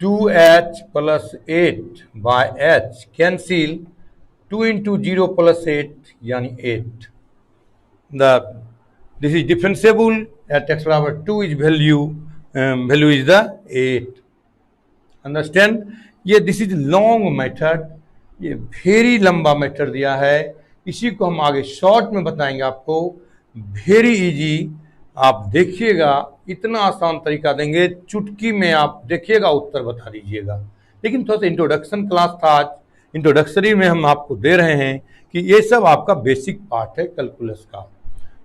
2h plus 8 by h, cancel, 2 into 0 plus 8 यानी 8। This is differentiable at x बराबर 2 is value is the 8। Understand, ये this is long method, ये very लंबा method दिया है, इसी को हम आगे शॉर्ट में बताएंगे आपको, वेरी इजी। आप देखिएगा, इतना आसान तरीका देंगे, चुटकी में आप देखिएगा उत्तर बता दीजिएगा। लेकिन थोड़ा सा इंट्रोडक्शन क्लास था आज, इंट्रोडक्टरी में हम आपको दे रहे हैं कि ये सब आपका बेसिक पार्ट है कैलकुलस का,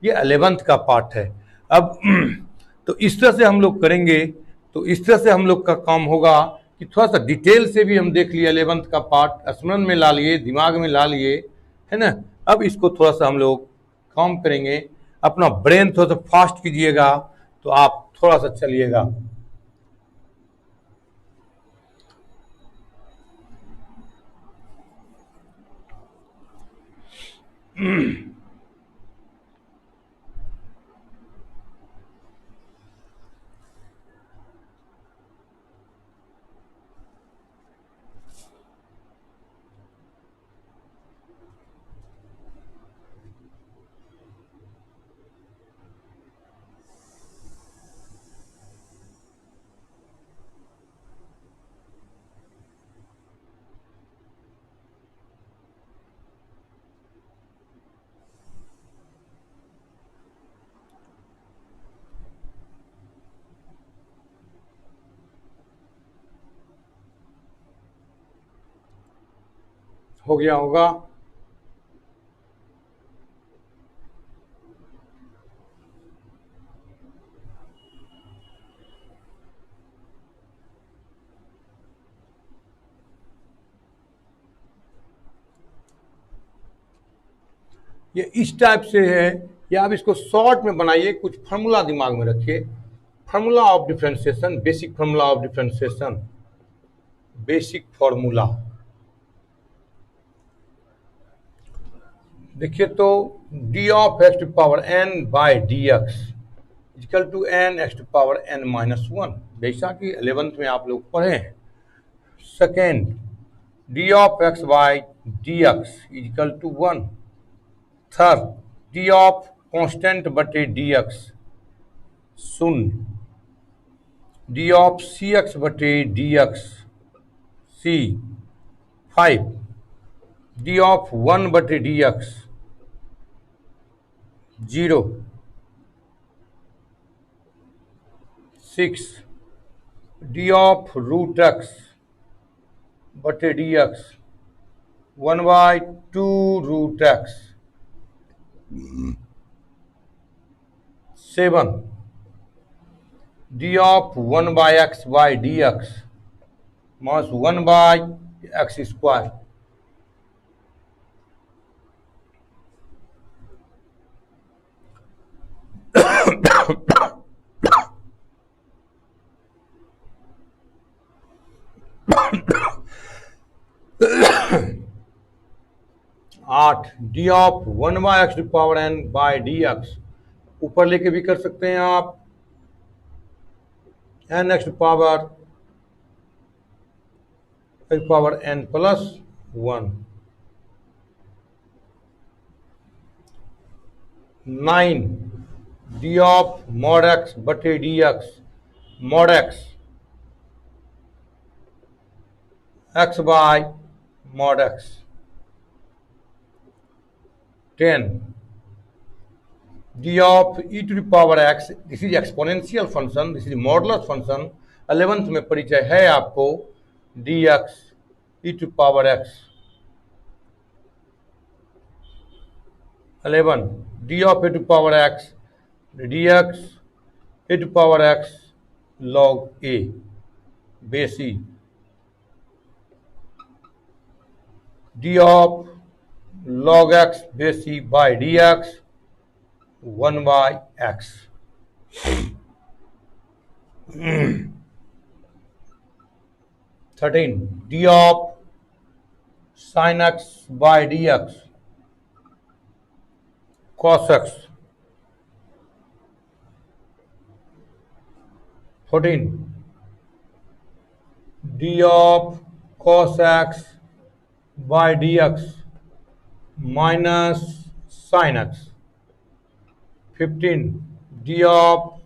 ये 11th का पार्ट है। अब तो इस तरह से हम लोग करेंगे, तो इस तरह से हम लोग का काम होगा कि थोड़ा सा डिटेल से भी हम देख लिए 11th का पार्ट, स्मरण में ला लिए, दिमाग में ला लिए, है ना। अब इसको थोड़ा सा हम लोग काम करेंगे, अपना ब्रेन थोड़ा सा फास्ट कीजिएगा तो आप थोड़ा सा चलिएगा। हो गया होगा। ये इस टाइप से है, या आप इसको शॉर्ट में बनाइए, कुछ फार्मूला दिमाग में रखिए। Formula of differentiation, basic formula of differentiation, basic formula देखिए तो d of x to power n by D x equal to n x to power n minus 1, जैसा कि 11th में आप लोग पढ़े हैं। Second, d of x by D x equal to 1। Third, d of constant बटे D x शून्य, d of c x बटे D x c 5, d of 1 बटे D X 0, 6, D of root X बटे D X 1/2 root X 7, D of 1 by X by D X minus 1 by X square आठ, D of 1/x⁴n by D X, ऊपर लेके भी कर सकते हैं आप n(x⁴n+1). 9, D of mod x बटे D X, mod x by mod x। 10, d of e⁴x, this is exponential function, this is modulus function. 11th में परिचय है आपको, dx e⁴x। 11, d of e⁴x dx e⁴x log a base e, d of log x base e by dx 1/x। 13, d of sin x by dx cos x। 14, d of cos x by dx minus sin x। 15, d of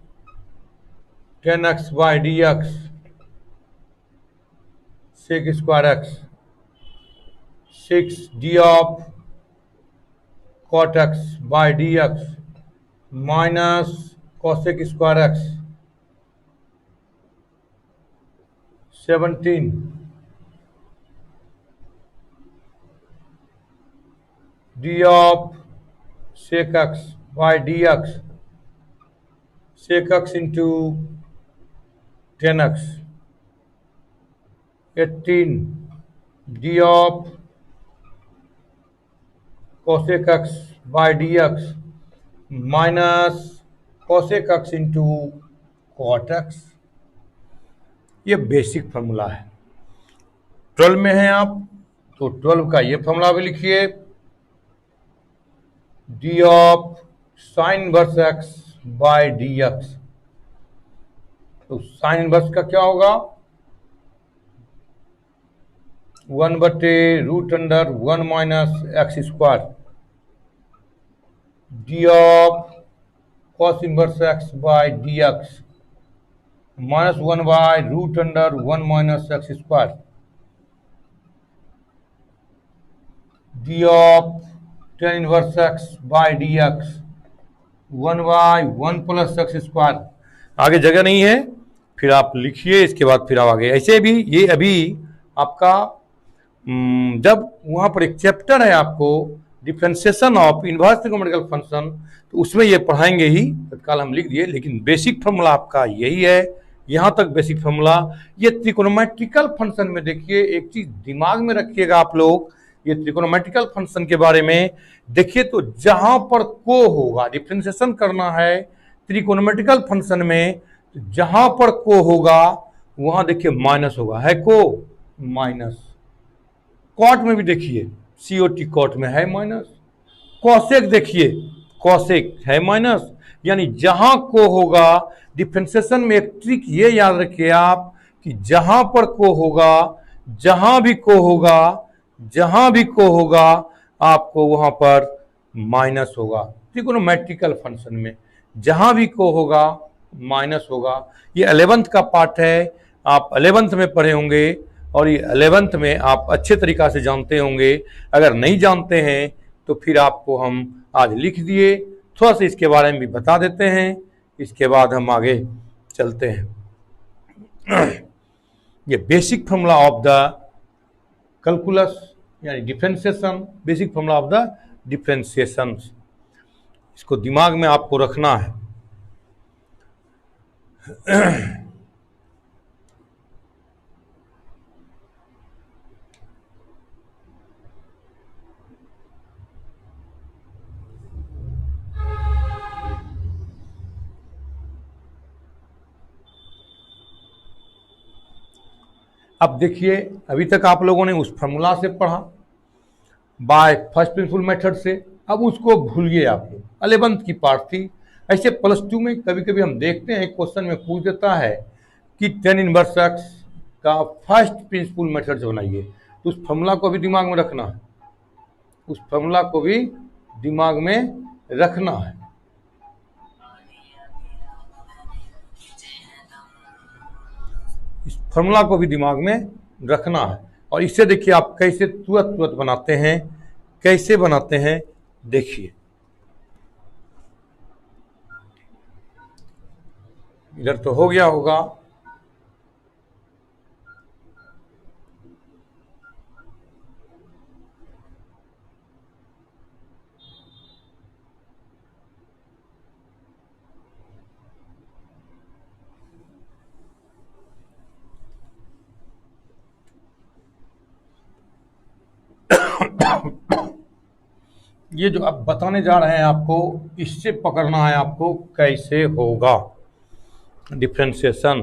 tan x by dx sec² x। 6, d of cot x by dx minus cosec² x। 17, d of sec x by dx sec x into tan x। 18, d of cosec x by dx minus cosec x into cot x। ये basic formula है। 12 में है आप तो 12 का ये formula भी लिखिए, d of sin inverse x by dx। तो साइन इनवर्स का क्या होगा, 1/√(1 - x²) d of cos inverse x by dx minus 1/√(1 - x²) d of tan inverse x by dx 1/1 + x²। आगे जगह नहीं है, फिर आप लिखिए, इसके बाद फिर आप आगे ऐसे भी। ये अभी आपका जब वहां पर एक चैप्टर है आपको differentiation of inverse trigonometrical function, तो उसमें ये पढ़ाएंगे ही, तत्काल हम लिख दिए, लेकिन बेसिक फॉर्मूला आपका यही है। यहां तक बेसिक फॉर्मूला। ये त्रिकोणोमेट्रिकल फंक्शन में देखिए, एक चीज दिमाग में रखिएगा आप लोग, ये त्रिकोणोमेट्रिकल फंक्शन के बारे में देखिए, तो जहां पर को होगा, डिफरेंशिएशन करना है त्रिकोणोमेट्रिकल फंक्शन में, तो जहां पर को होगा वहां देखिए माइनस होगा, है को माइनस। कॉट में भी देखिए, COT कॉट में है माइनस। कॉसेक देखिए, कॉसेक है माइनस। यानी जहां को होगा, डिफरेंशिएशन में एक ट्रिक ये याद रखिए आप कि जहां पर को होगा, जहां भी को होगा, जहां भी को होगा, आपको वहां पर माइनस होगा। ट्रिकोनोमेट्रिकल फंक्शन में जहां भी को होगा माइनस होगा। ये 11th का पार्ट है, आप 11th में पढ़े होंगे और ये 11th में आप अच्छे तरीका से जानते होंगे। अगर नहीं जानते हैं तो फिर आपको हम आज लिख दिए, थोड़ा सा इसके बारे में भी बता देते हैं, इसके बाद हम आगे चलते हैं। ये basic formula of the calculus यानी differentiation, basic formula of the differentiation, इसको दिमाग में आपको रखना है। अब देखिए, अभी तक आप लोगों ने उस फॉर्मूला से पढ़ा बाय फर्स्ट प्रिंसिपल मेथड से, अब उसको भूलिए आप लोग, 11th की पार्ट थी। ऐसे +2 में कभी कभी हम देखते हैं क्वेश्चन में पूछ देता है कि tan इनवर्स x का फर्स्ट प्रिंसिपल मेथड से बनाइए, तो उस फॉर्मूला को भी दिमाग में रखना है, उस फॉर्मूला को भी दिमाग में रखना है। इस फॉर्मूला को भी दिमाग में रखना है। और इससे देखिए आप कैसे तुरंत तुरंत बनाते हैं, कैसे बनाते हैं देखिए। इधर तो हो गया होगा, ये जो अब बताने जा रहे हैं आपको, इससे पकड़ना है आपको कैसे होगा डिफ्रेंशिएशन।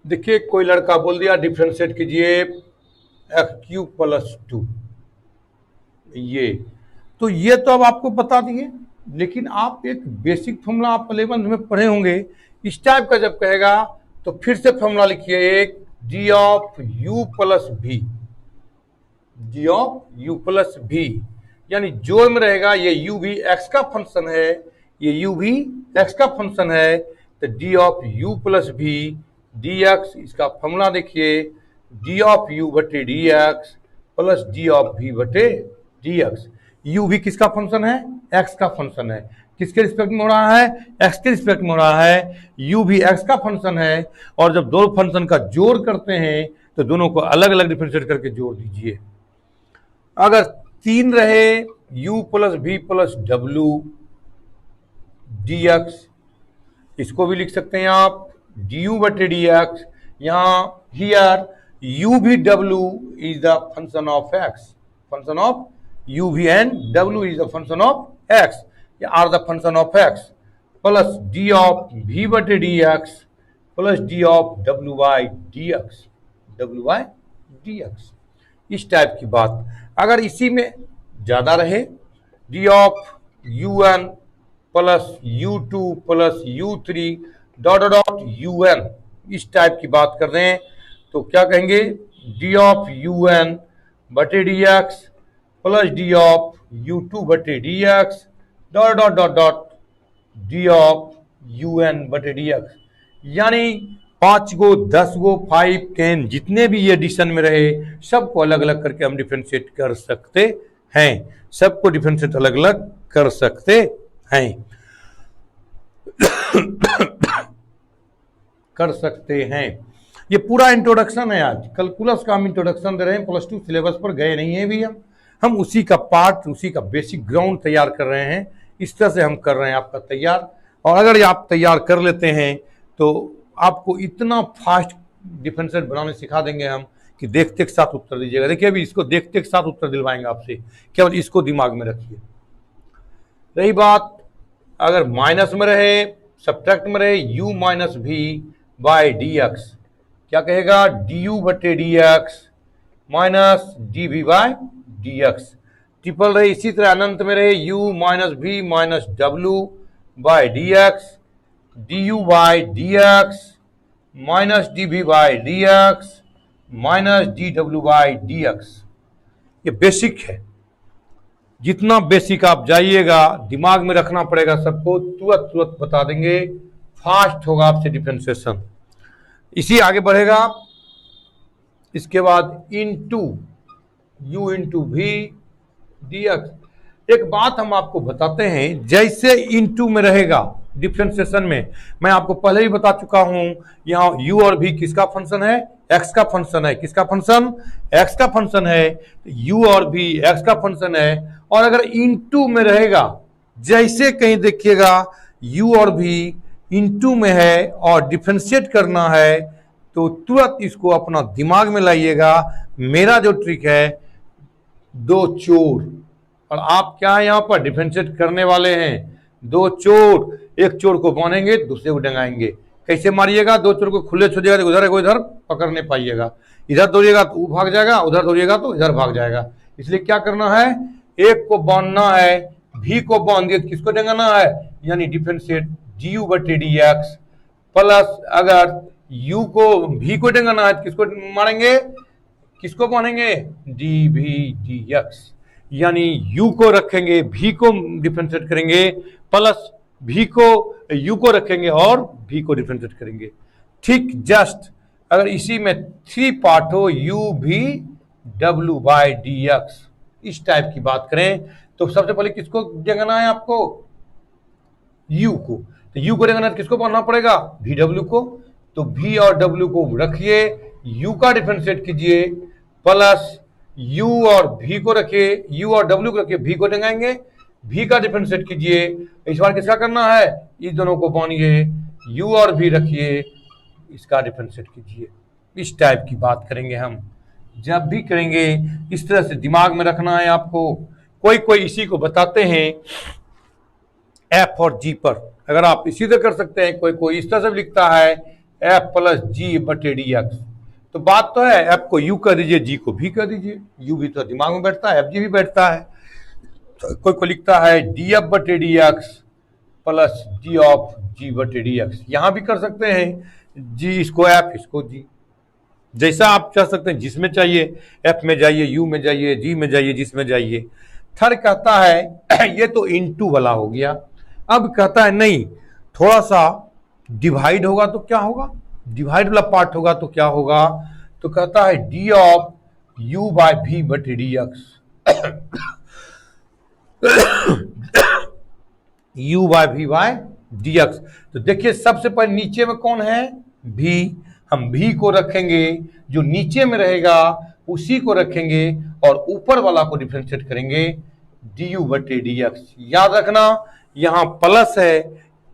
देखिए कोई लड़का बोल दिया डिफ्रेंशिएट कीजिए x³ + 2, ये तो अब आपको बता दिए, लेकिन आप एक बेसिक फॉर्मूला आप 11th में पढ़े होंगे, इस टाइप का जब कहेगा तो फिर से फॉर्मूला लिखिए, एक g of u + v, g of u + v, यानी जोड़ में रहेगा, ये u भी x का फंक्शन है, ये u भी x का फंक्शन है, तो d of u + v dx, इसका फॉर्मूला देखिए, d ऑफ u बटे dx plus d of v बटे dx। u भी किसका फंक्शन है? x का फंक्शन है। किसके रिस्पेक्ट में हो रहा है? x के रिस्पेक्ट में हो रहा है। u भी x का फंक्शन है, और जब दो फंक्शन का जोड़ करते हैं तो दोनों को अलग अलग डिफरेंशिएट करके जोड़ दीजिए। अगर 3 रहे u + v + w dx, इसको भी लिख सकते हैं आप du बटे dx। यहाँ हियर u भी w is the function of x, function of u भी and w is the function of x, are the function of x, plus d of v बटे dx plus d of w by dx, इस type की बात। अगर इसी में ज्यादा रहे d ऑफ un plus u2 plus u3 dot dot un, इस टाइप की बात कर रहे हैं, तो क्या कहेंगे? d ऑफ un बटे dx plus d of u2 बटे dx dot dot dot dot d ऑफ un बटे dx। यानी 5 गो 10 गो 5 10 जितने भी ये एडिशन में रहे, सबको अलग अलग करके हम डिफरेंशिएट कर सकते हैं, सबको डिफरेंशिएट अलग अलग कर सकते हैं कर सकते हैं। ये पूरा इंट्रोडक्शन है, आज कैलकुलस का हम इंट्रोडक्शन दे रहे हैं, +2 सिलेबस पर गए नहीं है भी हम उसी का पार्ट, उसी का बेसिक ग्राउंड तैयार कर रहे हैं। इस तरह से हम कर रहे हैं आपका तैयार, और अगर आप तैयार कर लेते हैं तो आपको इतना फास्ट डिफरेंशिएट बनाने सिखा देंगे हम कि देखते के साथ उत्तर दीजिएगा। देखिए अभी इसको देखते के साथ उत्तर दिलवाएंगे आपसे, केवल इसको दिमाग में रखिए। रही बात अगर माइनस में रहे, सब्ट्रैक्ट में रहे, u minus v by dx, क्या कहेगा? du बटे dx minus dv by dx। Triple रहे, इसी तरह अनंत में रहे, u minus v minus w by dx, du by dx minus dv by dx minus dw by dx। ये बेसिक है, जितना बेसिक आप जाइएगा दिमाग में रखना पड़ेगा, सबको तुरंत तुरंत बता देंगे, फास्ट होगा आपसे डिफरेंशिएशन। इसी आगे बढ़ेगा, इसके बाद into u into v dx। एक बात हम आपको बताते हैं, जैसे इनटू में रहेगा डिफरेंशिएशन में, मैं आपको पहले ही बता चुका हूं, यहाँ u और v किसका फंक्शन है? x का फंक्शन है। किसका फंक्शन? x का फंक्शन है। u और v x का फंक्शन है। और अगर इनटू में रहेगा, जैसे कहीं देखिएगा u और v इनटू में है और डिफरेंशिएट करना है, तो तुरंत इसको अपना दिमाग में लाइएगा। मेरा जो ट्रिक है, 2 चोर, और आप क्या है यहाँ पर डिफरेंशिएट करने वाले हैं, 2 चोर, एक चोर को बांधेंगे दूसरे को डंगाएंगे। कैसे मारिएगा, दो चोर को खुले छोड़िएगा तो उधर को इधर पकड़ नहीं पाइएगा, इधर दौड़िएगा तो वो भाग जाएगा, उधर दौड़िएगा तो इधर भाग जाएगा। इसलिए क्या करना है, एक को बांधना है, भी को बांध दिए किसको डेंगाना है, यानी डिफरेंशिएट डी यू बटे डी एक्स प्लस अगर u को v को डेंगाना है तो किसको मारेंगे, किसको बांधेंगे, डी वी डी एक्स, यानी u को रखेंगे v को डिफरेंशिएट करेंगे प्लस v को u को रखेंगे और v को डिफरेंशिएट करेंगे। ठीक जस्ट अगर इसी में 3 पार्ट हो u v w by d x, इस टाइप की बात करें तो सबसे पहले किसको डेंगाना है आपको, u को, तो u को डेंगाना है किसको बांधना पड़ेगा, वी डब्ल्यू को, तो v और w को रखिए, u का डिफरेंशिएट कीजिए प्लस u और v को रखिए, u और w को रखिए, v को डेंगाएंगे, v का डिफरेंशिएट कीजिए। इस बार किसका करना है, इस दोनों को बांधिए, u और v रखिए, इसका डिफरेंशिएट कीजिए। इस टाइप की बात करेंगे हम, जब भी करेंगे इस तरह से दिमाग में रखना है आपको। कोई कोई इसी को बताते हैं एफ और जी पर, अगर आप इसी तरह कर सकते हैं, कोई कोई इस तरह से भी लिखता है एफ प्लस जी बटे डी एक्स, तो बात तो है एफ को यू कर दीजिए, जी को भी कर दीजिए, यू भी तो दिमाग में बैठता है, एफ जी भी बैठता है। तो कोई को लिखता है डी एफ बटे D x plus D of G बटे डी एक्स, यहां भी कर सकते हैं, जी इसको एफ इसको जी, जैसा आप चाह सकते हैं, जिसमें चाहिए एफ में जाइए, यू में जाइए, जी में जाइए, जिसमें जाइए। थर्ड कहता है ये तो इनटू वाला हो गया, अब कहता है नहीं थोड़ा सा डिवाइड होगा तो क्या होगा, डिवाइड वाला पार्ट होगा तो क्या होगा, तो कहता है डी ऑफ यू बाय भी बटे D x, u by v by D x. तो देखिए सबसे पहले नीचे में कौन है, v, हम v को रखेंगे, जो नीचे में रहेगा उसी को रखेंगे और ऊपर वाला को डिफरेंशिएट करेंगे du बटे डी एक्स। याद रखना यहां प्लस है,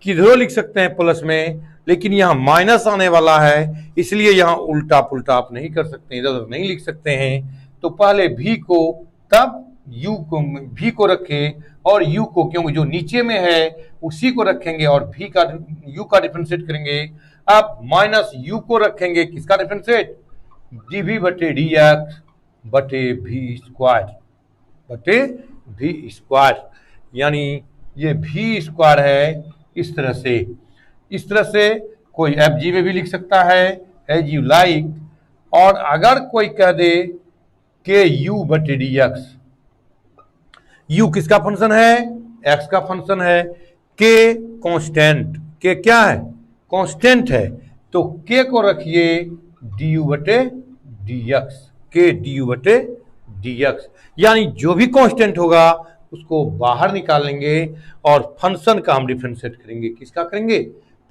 किधरों लिख सकते हैं प्लस में, लेकिन यहां माइनस आने वाला है, इसलिए यहां उल्टा पुल्टा आप नहीं कर सकते, इधर उधर नहीं लिख सकते हैं। तो पहले v को तब u को, v को रखें और u को, क्योंकि जो नीचे में है उसी को रखेंगे और v का u का डिफरेंशिएट करेंगे। अब माइनस u को रखेंगे, किसका डिफरेंशिएट, dv बटे डी एक्स बटे v स्क्वायर बटे v स्क्वायर, यानी ये v स्क्वायर है। इस तरह से कोई एफ जी में भी लिख सकता है एज यू लाइक, और अगर कोई कह दे के यू बटे डी एक्स, यू किसका फंक्शन है, एक्स का फंक्शन है, के कांस्टेंट, के क्या है, कांस्टेंट है, तो के को रखिए डी यू बटे डी एक्स, के डी यू बटे डी एक्स, यानी जो भी कांस्टेंट होगा उसको बाहर निकालेंगे और फंक्शन का हम डिफरेंशिएट करेंगे। किसका करेंगे,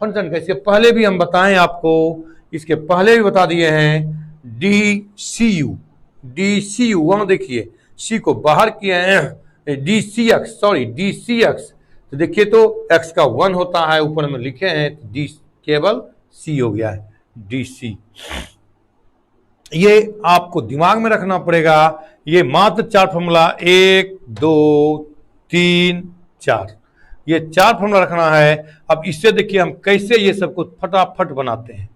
फंक्शन का। इसके पहले भी हम बताएं आपको, इसके पहले भी बता दिए हैं, डी सी यू, वहां देखिए सी को बाहर किए हैं, d c x, sorry d c x, तो देखिए तो एक्स का 1 होता है, ऊपर में लिखे हैं डी, केवल सी हो गया है डी सी। ये आपको दिमाग में रखना पड़ेगा, ये मात्र 4 फॉर्मूला, 1 2 3 4, ये 4 फॉर्मूला रखना है। अब इससे देखिए हम कैसे ये सब कुछ फटाफट बनाते हैं,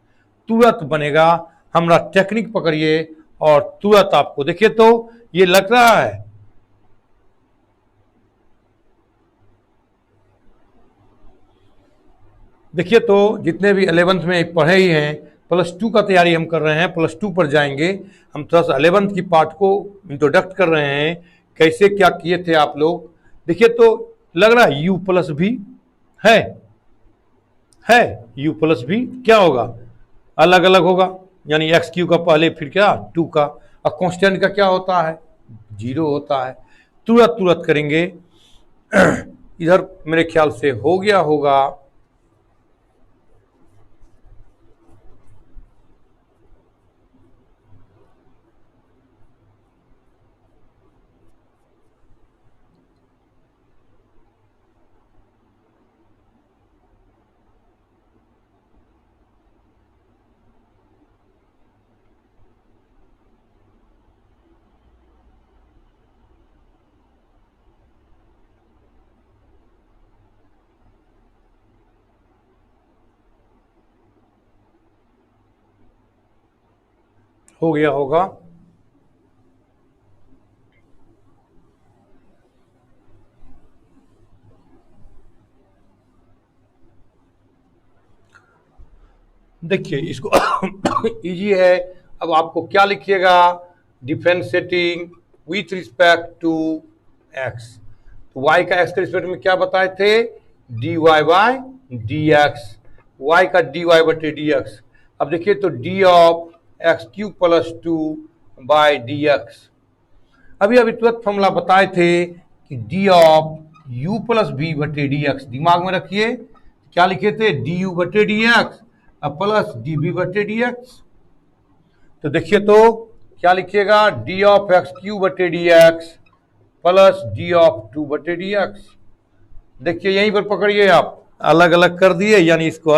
तुरंत बनेगा, हमारा टेक्निक पकड़िए और तुरंत आपको देखिए तो ये लग रहा है, देखिए तो जितने भी 11th में पढ़े ही हैं, +2 का तैयारी हम कर रहे हैं, +2 पर जाएंगे हम, थोड़ा सा 11th की पार्ट को इंट्रोडक्ट कर रहे हैं, कैसे क्या किए थे आप लोग। देखिए तो लग रहा है u प्लस भी है u प्लस भी क्या होगा, अलग अलग होगा, यानी एक्स क्यू का पहले फिर क्या 2 का, और कांस्टेंट का क्या होता है 0 होता है। तुरंत करेंगे। इधर मेरे ख्याल से हो गया होगा, हो गया होगा। देखिए इसको इजी है। अब आपको क्या लिखिएगा, differentiating with respect to x. तो y का x के रिस्पेक्ट में क्या बताए थे, dy by D x, y का dy बटे डी एक्स। अब देखिए तो d of x cube plus two by D x. अभी अभी तुरंत फॉर्मूला बताए थे कि d of u plus b बटे डी एक्स, दिमाग में रखिए क्या लिखे थे, डी यू बटे D x plus d B बटे डी एक्स। तो देखिए तो क्या लिखिएगा, डी ऑफ एक्स क्यू बटे D x plus D of two बटे डी एक्स। देखिए यहीं पर पकड़िए आप, अलग अलग कर दिए, यानी इसको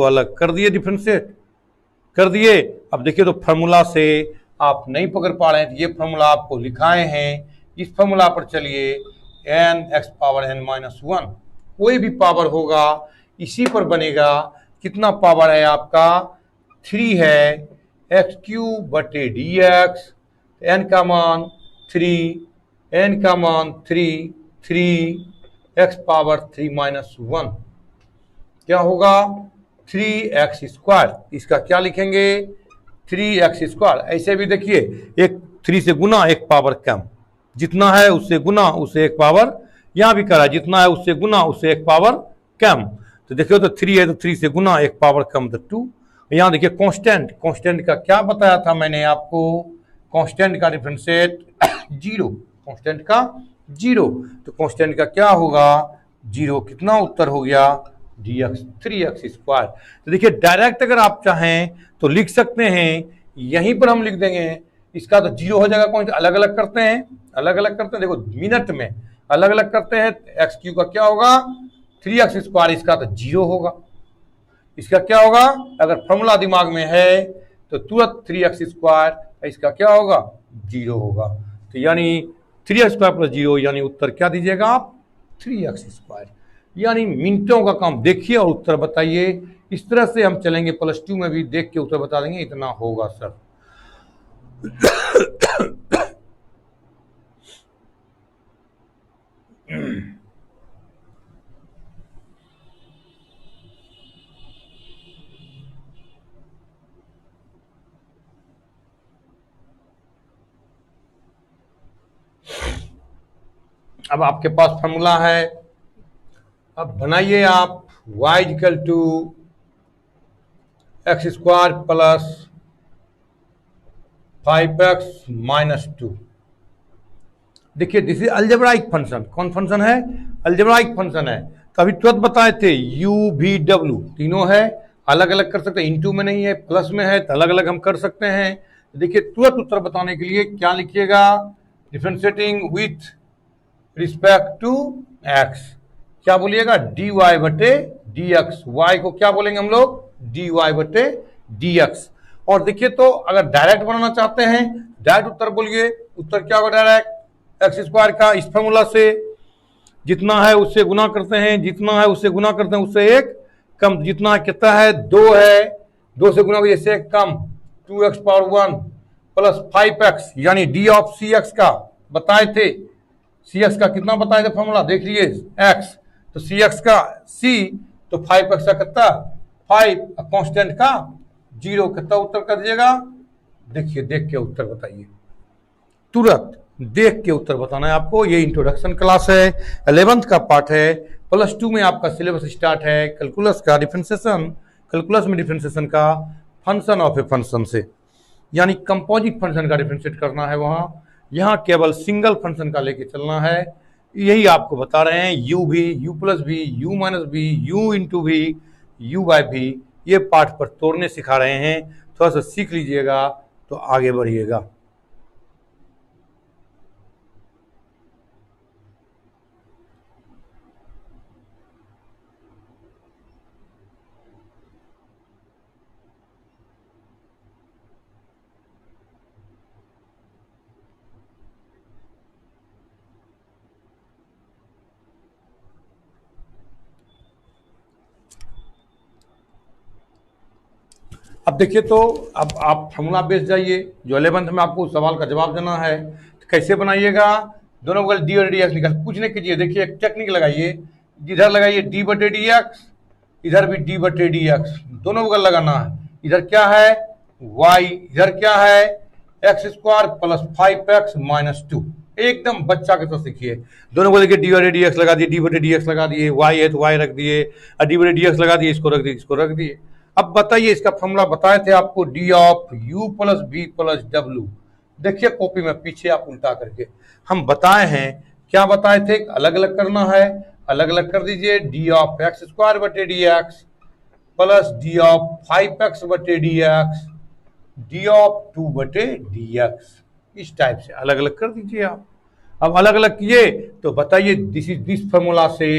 अलग कर दिए, डिफरेंशिएट कर दिए। अब देखिए तो फार्मूला से आप नहीं पकड़ पा रहे हैं, तो ये फार्मूला आपको लिखाए हैं, इस फार्मूला पर चलिए, n x power n minus one, कोई भी पावर होगा इसी पर बनेगा। कितना पावर है आपका, 3 है, एक्स क्यूब बटे डी एक्स, एन का मान 3, एन का मान 3 एक्स पावर 3 माइनस वन, क्या होगा 3x स्क्वायर। इसका क्या लिखेंगे, 3x स्क्वायर। ऐसे भी देखिए, एक 3 से गुना एक पावर कम, जितना है उससे गुना उससे एक पावर, यहां भी करा जितना है उससे गुना उससे एक पावर कम। तो देखिए तो 3 है तो 3 से गुना एक पावर कम तो 2। यहां देखिए कांस्टेंट, कांस्टेंट का क्या बताया था मैंने आपको, कांस्टेंट का डिफरेंशिएट 0, कांस्टेंट का 0। तो कांस्टेंट का क्या होगा 0, कितना उत्तर हो गया डी एक्स 3x स्क्वायर। तो देखिए डायरेक्ट अगर आप चाहें तो लिख सकते हैं, यहीं पर हम लिख देंगे, इसका तो 0 हो जाएगा। कौन अलग अलग करते हैं, अलग अलग करते हैं, देखो मिनट में अलग अलग करते हैं। एक्स क्यू का क्या होगा 3x स्क्वायर, इसका तो 0 होगा। इसका क्या होगा, अगर फॉर्मूला दिमाग में है तो तुरंत 3x स्क्वायर, इसका क्या होगा 0 होगा। तो यानी 3x स्क्वायर प्लस 0, यानी उत्तर क्या दीजिएगा आप 3x स्क्वायर। यानी मिनटों का काम देखिए और उत्तर बताइए। इस तरह से हम चलेंगे, +2 में भी देख के उत्तर बता देंगे, इतना होगा सर। अब आपके पास फॉर्मूला है, अब बनाइए आप y equal to x square plus 5x minus 2। देखिए दिस इज अलजेब्राइक फंक्शन, कौन फंक्शन है, अलजेब्राइक फंक्शन है। तो अभी तुरंत बताए थे u v w तीनों है, अलग अलग कर सकते हैं, इनटू में नहीं है प्लस में है, तो अलग अलग हम कर सकते हैं। देखिए तुरंत उत्तर बताने के लिए क्या लिखिएगा, differentiating with respect to x, क्या बोलिएगा dy बटे dx, y को क्या बोलेंगे हम लोग dy बटे dx। और देखिए तो अगर डायरेक्ट बनाना चाहते हैं, डायरेक्ट उत्तर बोलिए, उत्तर क्या होगा डायरेक्ट एक्स स्क्वायर का इस फॉर्मूला से, जितना है उससे गुना करते हैं, जितना है उससे गुना करते हैं, उससे एक कम, जितना कितना है 2 है, 2 से गुना जैसे एक कम 2x पावर 1 प्लस 5x, यानी डी ऑफ सी एक्स का बताए थे, सी एक्स का कितना बताए थे फॉर्मूला देख लीजिए एक्स, तो सी एक्स का सी, तो 5x का कितना 5, कांस्टेंट का 0, कितना उत्तर कर दीजिएगा। देखिए देख के उत्तर बताइए, तुरंत देख के उत्तर बताना है आपको। ये इंट्रोडक्शन क्लास है, 11th का पार्ट है, +2 में आपका सिलेबस स्टार्ट है कैलकुलस का डिफरेंशिएशन, कैलकुलस में डिफरेंशिएशन का फंक्शन ऑफ ए फंक्शन से, यानी कंपोजिट फंक्शन का डिफरेंशिएट करना है वहां, यहाँ केवल सिंगल फंक्शन का लेके चलना है। यही आपको बता रहे हैं, u भी, u प्लस भी, u माइनस भी, u इंटू भी, u बाय भी, ये पार्ट पर तोड़ने सिखा रहे हैं। थोड़ा सा सीख लीजिएगा तो आगे बढ़िएगा। अब देखिए, तो अब आप फॉर्मूला बेस जाइए, जो 11th में आपको सवाल का जवाब देना है। तो कैसे बनाइएगा, दोनों बगल डी और डी एक्स निकाल, कुछ नहीं कीजिए। देखिए एक टेक्निक लगाइए, इधर लगाइए डी बटे डी एक्स, इधर भी डी बटे डी एक्स, दोनों बगल लगाना है। इधर क्या है y, इधर क्या है x square plus 5x minus 2। एकदम बच्चा के तरह सीखिए। दोनों को देखिए डी बटे डी एक्स लगा दिए, डी बटे डी एक्स लगा दिए, y है तो y रख दिए, और डी बटे डी एक्स लगा दिए, इसको रख दिए, इसको रख दिए। अब बताइए, इसका फॉर्मूला बताए थे आपको, D of u plus v plus w। देखिए कॉपी में पीछे आप उल्टा करके हम बताए हैं, क्या बताए थे, अलग अलग करना है, अलग अलग कर दीजिए। डी ऑफ एक्स स्क्वायर बटे D x plus D of 5x बटे डी एक्स, डी ऑफ 2 बटे डी एक्स, इस टाइप से अलग अलग कर दीजिए आप। अब अलग अलग किए तो बताइए, दिस फॉर्मूला से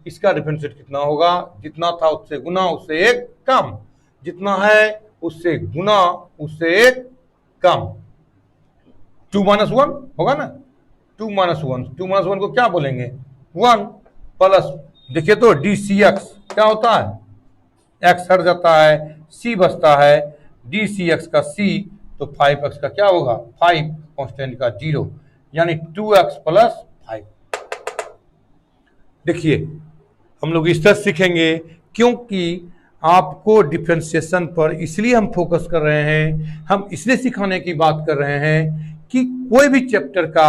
इसका डिफरेंशिएट कितना होगा, जितना था उससे गुना, उससे एक कम, जितना है उससे गुना, उससे एक कम। 2 माइनस 1 होगा ना, 2 माइनस 1, 2 माइनस 1 को क्या बोलेंगे 1, प्लस देखिए तो डी सी एक्स क्या होता है, एक्स हट जाता है, सी बचता है, डी सी एक्स का सी, तो 5x का क्या होगा 5, कांस्टेंट का 0, यानी 2x प्लस 5। देखिए हम लोग इस तरह सीखेंगे, क्योंकि आपको डिफरेंशिएशन पर इसलिए हम फोकस कर रहे हैं, हम इसलिए सिखाने की बात कर रहे हैं कि कोई भी चैप्टर का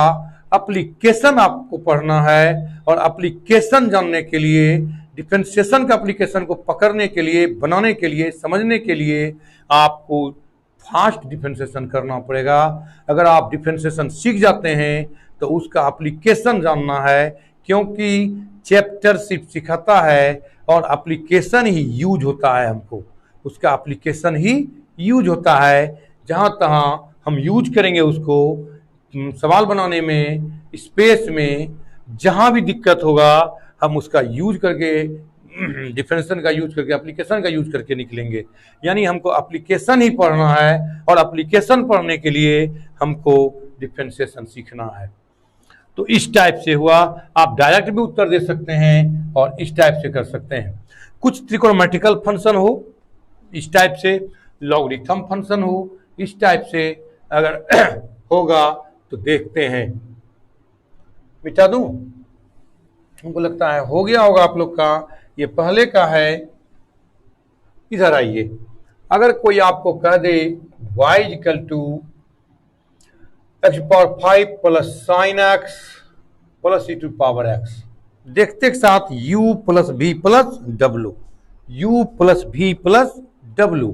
एप्लीकेशन आपको पढ़ना है, और एप्लीकेशन जानने के लिए, डिफरेंशिएशन का एप्लीकेशन को पकड़ने के लिए, बनाने के लिए, समझने के लिए आपको फास्ट डिफरेंशिएशन करना पड़ेगा। अगर आप डिफरेंशिएशन सीख जाते हैं तो उसका एप्लीकेशन जानना है, क्योंकि चैप्टर सिर्फ सिखाता है और एप्लीकेशन ही यूज होता है, हमको उसका एप्लीकेशन ही यूज होता है। जहाँ तहाँ हम यूज करेंगे उसको सवाल बनाने में, स्पेस में, जहाँ भी दिक्कत होगा हम उसका यूज करके, डिफरेंशिएशन का यूज करके, एप्लीकेशन का यूज करके निकलेंगे। यानी हमको एप्लीकेशन ही पढ़ना है, और एप्लीकेशन पढ़ने के लिए हमको डिफरेंशिएशन सीखना है। तो इस टाइप से हुआ, आप डायरेक्ट भी उत्तर दे सकते हैं और इस टाइप से कर सकते हैं। कुछ त्रिकोणोमेट्रिकल फंक्शन हो इस टाइप से, लॉगरिथम फंक्शन हो इस टाइप से, अगर होगा तो देखते हैं। मिटा दूं, हमको लगता है हो गया होगा आप लोग का। ये पहले का है, इधर आइए। अगर कोई आपको कह दे y equal to x power 5 plus sine x plus e to power x, देखते के साथ u plus v plus w, u plus v plus w,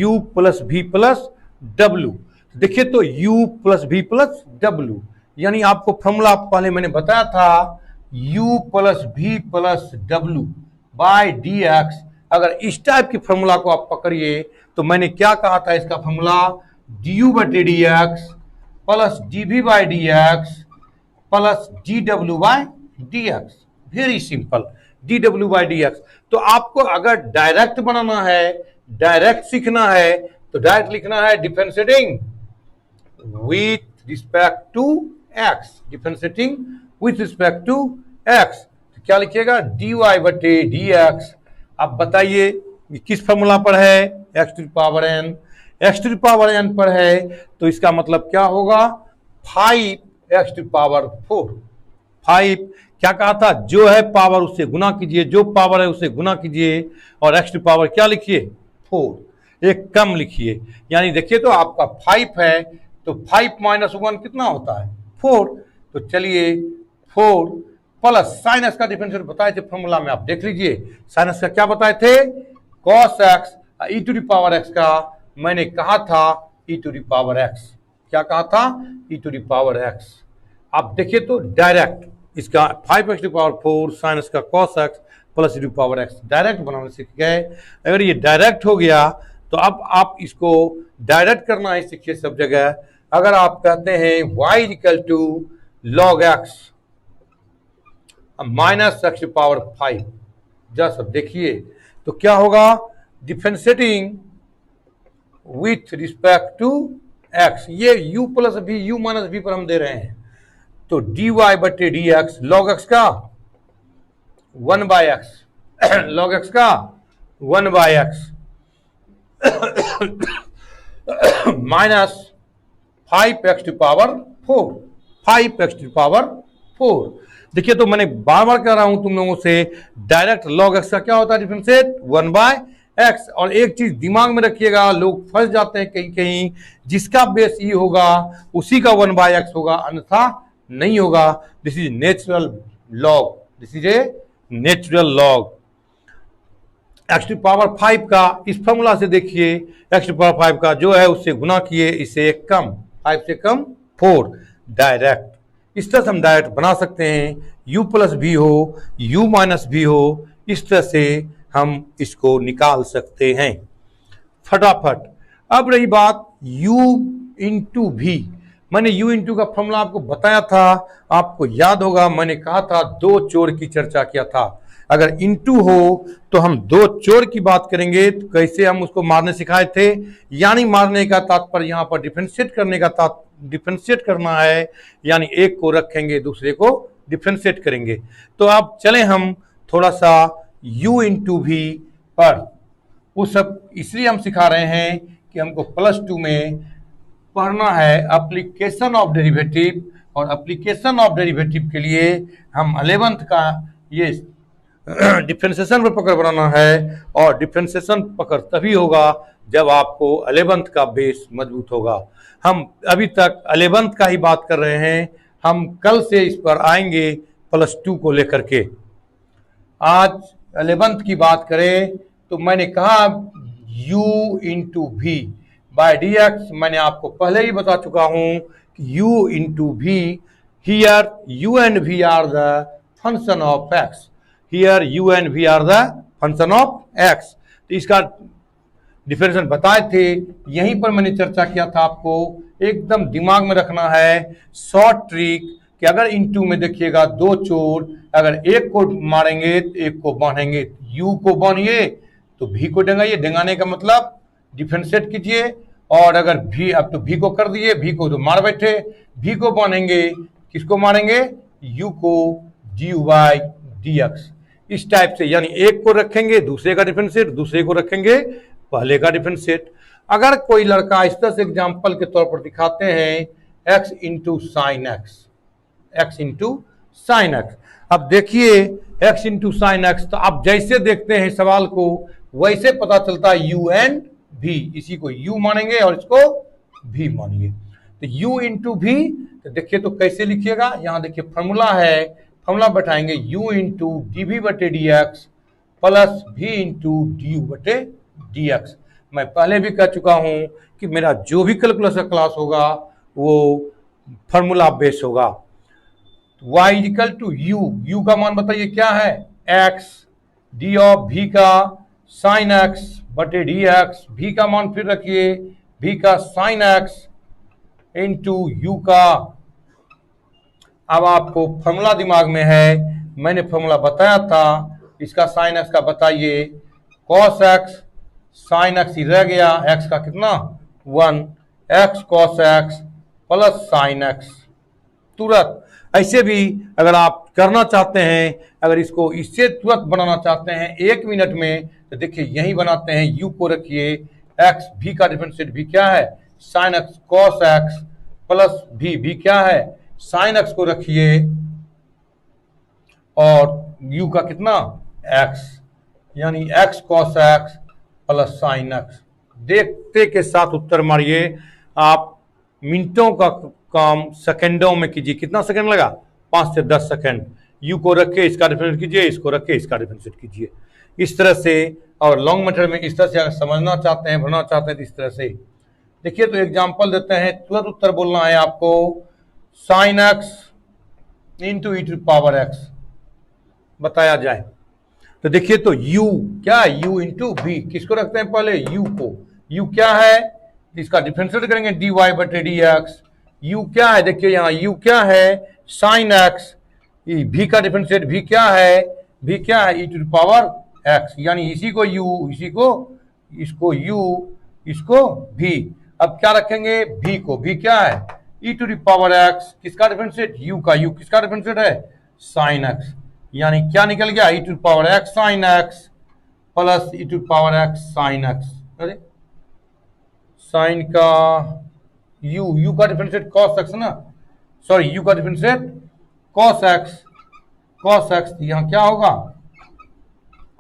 u plus v plus w। देखिए तो u plus v plus w, यानी आपको formula पहले मैंने बताया था, u plus v plus w by D x. अगर इस टाइप की फॉर्मूला को आप पकड़िए तो मैंने क्या कहा था, इसका फॉर्मूला डी यू बटे D x plus d v by d x plus d डब्ल्यू by d x. Very simple, d डब्ल्यू बाई डी एक्स। तो आपको अगर डायरेक्ट बनाना है, डायरेक्ट सीखना है, तो डायरेक्ट लिखना है differentiating with respect to x, differentiating with respect to x. तो क्या लिखिएगा डी वाई बटे डी एक्स। अब बताइए किस फॉर्मूला पर है, x to the power n, x to the power n पर है, तो इसका मतलब क्या होगा 5 एक्स टू पावर 4। 5 क्या कहा था, जो है पावर उससे गुना कीजिए, जो पावर है उससे गुना कीजिए, और एक्स टू पावर क्या लिखिए 4, एक कम लिखिए। यानी देखिए तो आपका 5 है, तो 5 माइनस 1 कितना होता है 4। तो चलिए 4 प्लस साइन एक्स का डिफरेंशियल बताए थे फॉर्मूला में, आप देख लीजिए साइन एक्स का क्या बताए थे, cos X E to the power X का मैंने कहा था E to the power X, क्या कहा था E to the power X. आप देखिए तो डायरेक्ट इसका 5 X to power 4 sine X का cos X plus E to power X direct बनाना सीख गए। अगर ये डायरेक्ट हो गया तो अब आप इसको डायरेक्ट करना ही सीखिए सब जगह। अगर आप कहते हैं y equal to log x minus x to power 5, just देखिए तो क्या होगा, differentiating with respect to x, ये u plus v, u minus v पर हम दे रहे हैं, तो डी वाई बटे डी एक्स, लॉग एक्स का 1 बाय एक्स, लॉग एक्स का 1 by x, minus 5x⁴, 5x⁴। देखिए तो मैंने बार बार कह रहा हूं तुम लोगों से, डायरेक्ट लॉग एक्स का क्या होता है डिफरेंशिएट, 1/x। और एक चीज दिमाग में रखिएगा, लोग फंस जाते हैं कहीं कहीं, जिसका बेस ई होगा उसी का 1/x होगा, अन्यथा नहीं होगा। This is natural log, this is a natural log. x⁵ का इस फॉर्मूला से देखिए, x⁵ का जो है उससे गुना किए, इससे एक कम, 5 से कम 4, डायरेक्ट। इस तरह से हम डायरेक्ट बना सकते हैं, u प्लस भी हो, u माइनस भी हो, इस तरह से हम इसको निकाल सकते हैं फटाफट। अब रही बात u इंटू भी, मैंने u इंटू का फॉर्मूला आपको बताया था, आपको याद होगा मैंने कहा था दो चोर की चर्चा किया था। अगर इंटू हो तो हम दो चोर की बात करेंगे, तो कैसे हम उसको मारने सिखाए थे, यानी मारने का तात्पर्य यहाँ पर डिफरेंशिएट करने का डिफरेंशिएट करना है, यानी एक को रखेंगे दूसरे को डिफरेंशिएट करेंगे। तो अब चलें हम थोड़ा सा u इंटू भी पर, वो सब इसलिए हम सिखा रहे हैं कि हमको +2 में पढ़ना है एप्लीकेशन ऑफ डेरिवेटिव, और एप्लीकेशन ऑफ डेरिवेटिव के लिए हम 11th का ये डिफरेंशिएशन पर पकड़ बनाना है, और डिफरेंशिएशन पकड़ तभी होगा जब आपको 11th का बेस मजबूत होगा। हम अभी तक 11th का ही बात कर रहे हैं, हम कल से इस पर आएंगे +2 को लेकर के। आज 11th की बात करें तो मैंने कहा u इंटू भी बाय dx, मैंने आपको पहले ही बता चुका हूं कि u इंटू भी, here u and v are the function of x, here u and v are the function of x। तो इसका डिफरेंशियल बताए थे, यहीं पर मैंने चर्चा किया था, आपको एकदम दिमाग में रखना है शॉर्ट ट्रिक कि अगर इंटू में देखिएगा दो चोर, अगर एक को मारेंगे तो एक को बांधेंगे, u को बांधिए तो v को डेंगाइए, डेंगाने का मतलब डिफरेंशिएट कीजिए, और अगर v, अब तो v को कर दिए, v को तो मार बैठे, v को बांधेंगे, किसको मारेंगे, u को dy/dx, इस टाइप से, यानी एक को रखेंगे दूसरे का डिफरेंशिएट, दूसरे को रखेंगे पहले का डिफरेंशिएट। अगर कोई लड़का इस तरह से एग्जाम्पल के तौर पर दिखाते हैं x into sine x, x into sine x, अब देखिए x इंटू साइन एक्स, तो आप जैसे देखते हैं सवाल को वैसे पता चलता है u एंड v, इसी को u मानेंगे और इसको v मानिए, तो u इंटू v। तो देखिए तो कैसे लिखिएगा, यहाँ देखिए फॉर्मूला है, फॉर्मूला बैठाएंगे u into dv/dx plus v into du/dx। मैं पहले भी कह चुका हूं कि मेरा जो भी कैलकुलस का क्लास होगा वो फॉर्मूला बेस होगा। y इक्वल टू u का मान बताइए क्या है, x, d ऑफ v का साइन x बटे dx, v का मान फिर रखिए v का साइन x इंटू u का, अब आपको फॉर्मूला दिमाग में है, मैंने फॉर्मूला बताया था, इसका साइन x का बताइए, cos x साइन x ही रह गया, x का कितना 1, x cos x plus sign x, तुरंत। ऐसे भी अगर आप करना चाहते हैं, अगर इसको इससे तुरंत बनाना चाहते हैं 1 मिनट में, तो देखिए यही बनाते हैं, u को रखिए, x, v का डिफरेंशिएट v क्या है, sine x cos x plus v क्या है, साइन x को रखिए, और u का कितना x, यानी x cos x plus sign x। देखते के साथ उत्तर मारिए, आप मिनटों का काम सेकंडों में कीजिए। कितना सेकंड लगा, 5 से 10 सेकंड। u को रखे इसका डिफरेंशिएट कीजिए, इसको रखे इसका डिफरेंशिएट कीजिए, इस तरह से। और लॉन्ग मेथड में इस तरह से अगर समझना चाहते हैं, भरना चाहते हैं तो इस तरह से देखिए। तो एग्जाम्पल देते हैं, तुरंत उत्तर बोलना है आपको, साइन x इंटू e⁴x बताया जाए तो देखिए तो u क्या है, u इंटू v, किसको रखते हैं पहले, u को, u क्या है, इसका डिफरेंशिएट करेंगे dy/dx, u क्या है, देखिए यहाँ u क्या है, साइन x, v का डिफरेंशिएट v क्या है, v क्या है e⁴x, यानी इसी को u, इसी को, इसको u, इसको v। अब क्या रखेंगे, v को, v क्या है e⁴x, किसका डिफरेंशिएट, u का, u किसका डिफरेंशिएट है, साइन x, यानी क्या निकल गया e⁴x sine x plus e⁴x sine x। अरे साइन का यू का डिफरेंशिएट कॉस एक्स ना, सॉरी यू का डिफरेंशिएट कॉस एक्स यहां क्या होगा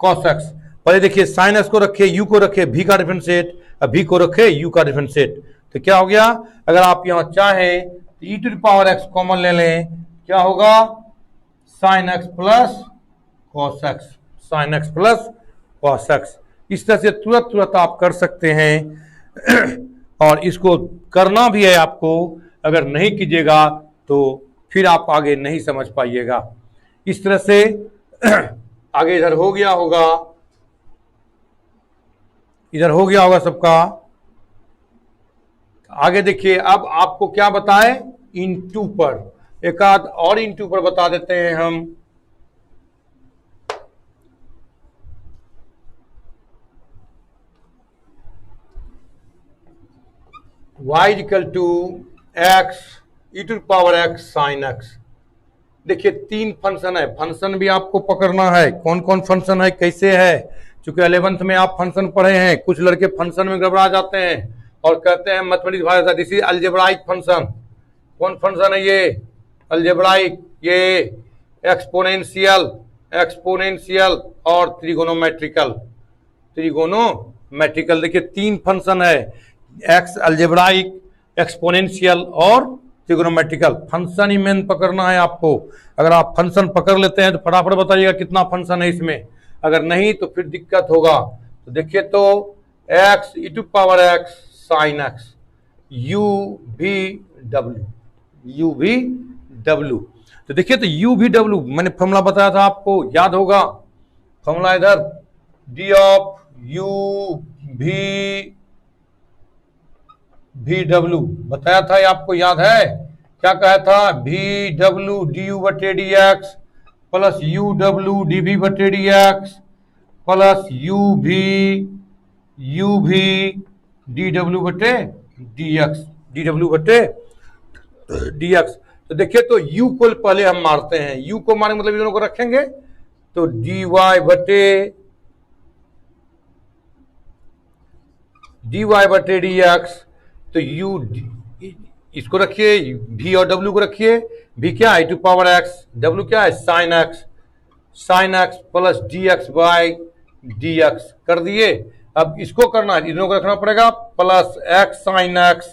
कॉस एक्स। पहले देखिए साइन एक्स को रखे, यू को रखे, भी का डिफरेंशिएट, भी को रखे यू का डिफरेंशिएट, तो क्या हो गया, अगर आप यहां चाहें तो E to the power X common ले लें, क्या होगा sine x plus cos X, sine x plus cos X. इस तरह से तुरंत आप कर सकते हैं और इसको करना भी है आपको, अगर नहीं कीजिएगा तो फिर आप आगे नहीं समझ पाइएगा। इस तरह से आगे इधर हो गया होगा, इधर हो गया होगा सबका। आगे देखिए, अब आपको क्या बताए इनटू पर, एक आध और इनटू पर बता देते हैं हम। y equal to x E to power x sine x. देखिए तीन फंक्शन है, फंक्शन भी आपको पकड़ना है, कौन कौन फंक्शन है कैसे है। चूंकि 11th में आप फंक्शन पढ़े हैं, कुछ लड़के फंक्शन में गड़बड़ा जाते हैं और कहते हैं मैथमेटिक्स भाषा दिस इज अलजेब्राइक फंक्शन। कौन फंक्शन है ये अलजेब्राइक, ये एक्सपोनेंशियल, एक्सपोनेंशियल और त्रिगोनोमेट्रिकल, त्रिगोनोमेट्रिकल। देखिए तीन फंक्शन है, एक्स अलजेब्राइक, एक्सपोनेंशियल और ट्रिगोनोमेट्रिकल। फंक्शन ही मेन पकड़ना है आपको। अगर आप फंक्शन पकड़ लेते हैं तो फटाफट बताइएगा कितना फंक्शन है इसमें, अगर नहीं तो फिर दिक्कत होगा। तो देखिए तो x E to power x sine x u भी डब्ल्यू, यू भी डब्ल्यू। तो देखिए तो यू भी डब्ल्यू मैंने फॉर्मूला बताया था आपको, याद होगा फॉर्मूला इधर, डी ऑफ यू भी डब्ल्यू बताया था, ये आपको याद है क्या कहा था, भी डब्ल्यू डी यू बटे D x plus U W D भी बटे डी एक्स प्लस यू भी डी डब्ल्यू बटे डी एक्स, डी डब्ल्यू बटे डी एक्स। तो देखिए तो u को पहले हम मारते हैं, u को मारने मतलब दोनों को रखेंगे तो dy बटे डी एक्स। तो u इसको रखिए, v और w को रखिए, v क्या है टू पावर x, w क्या है sine x plus d x by d x कर दिए। अब इसको करना है, दोनों को रखना पड़ेगा plus x sine x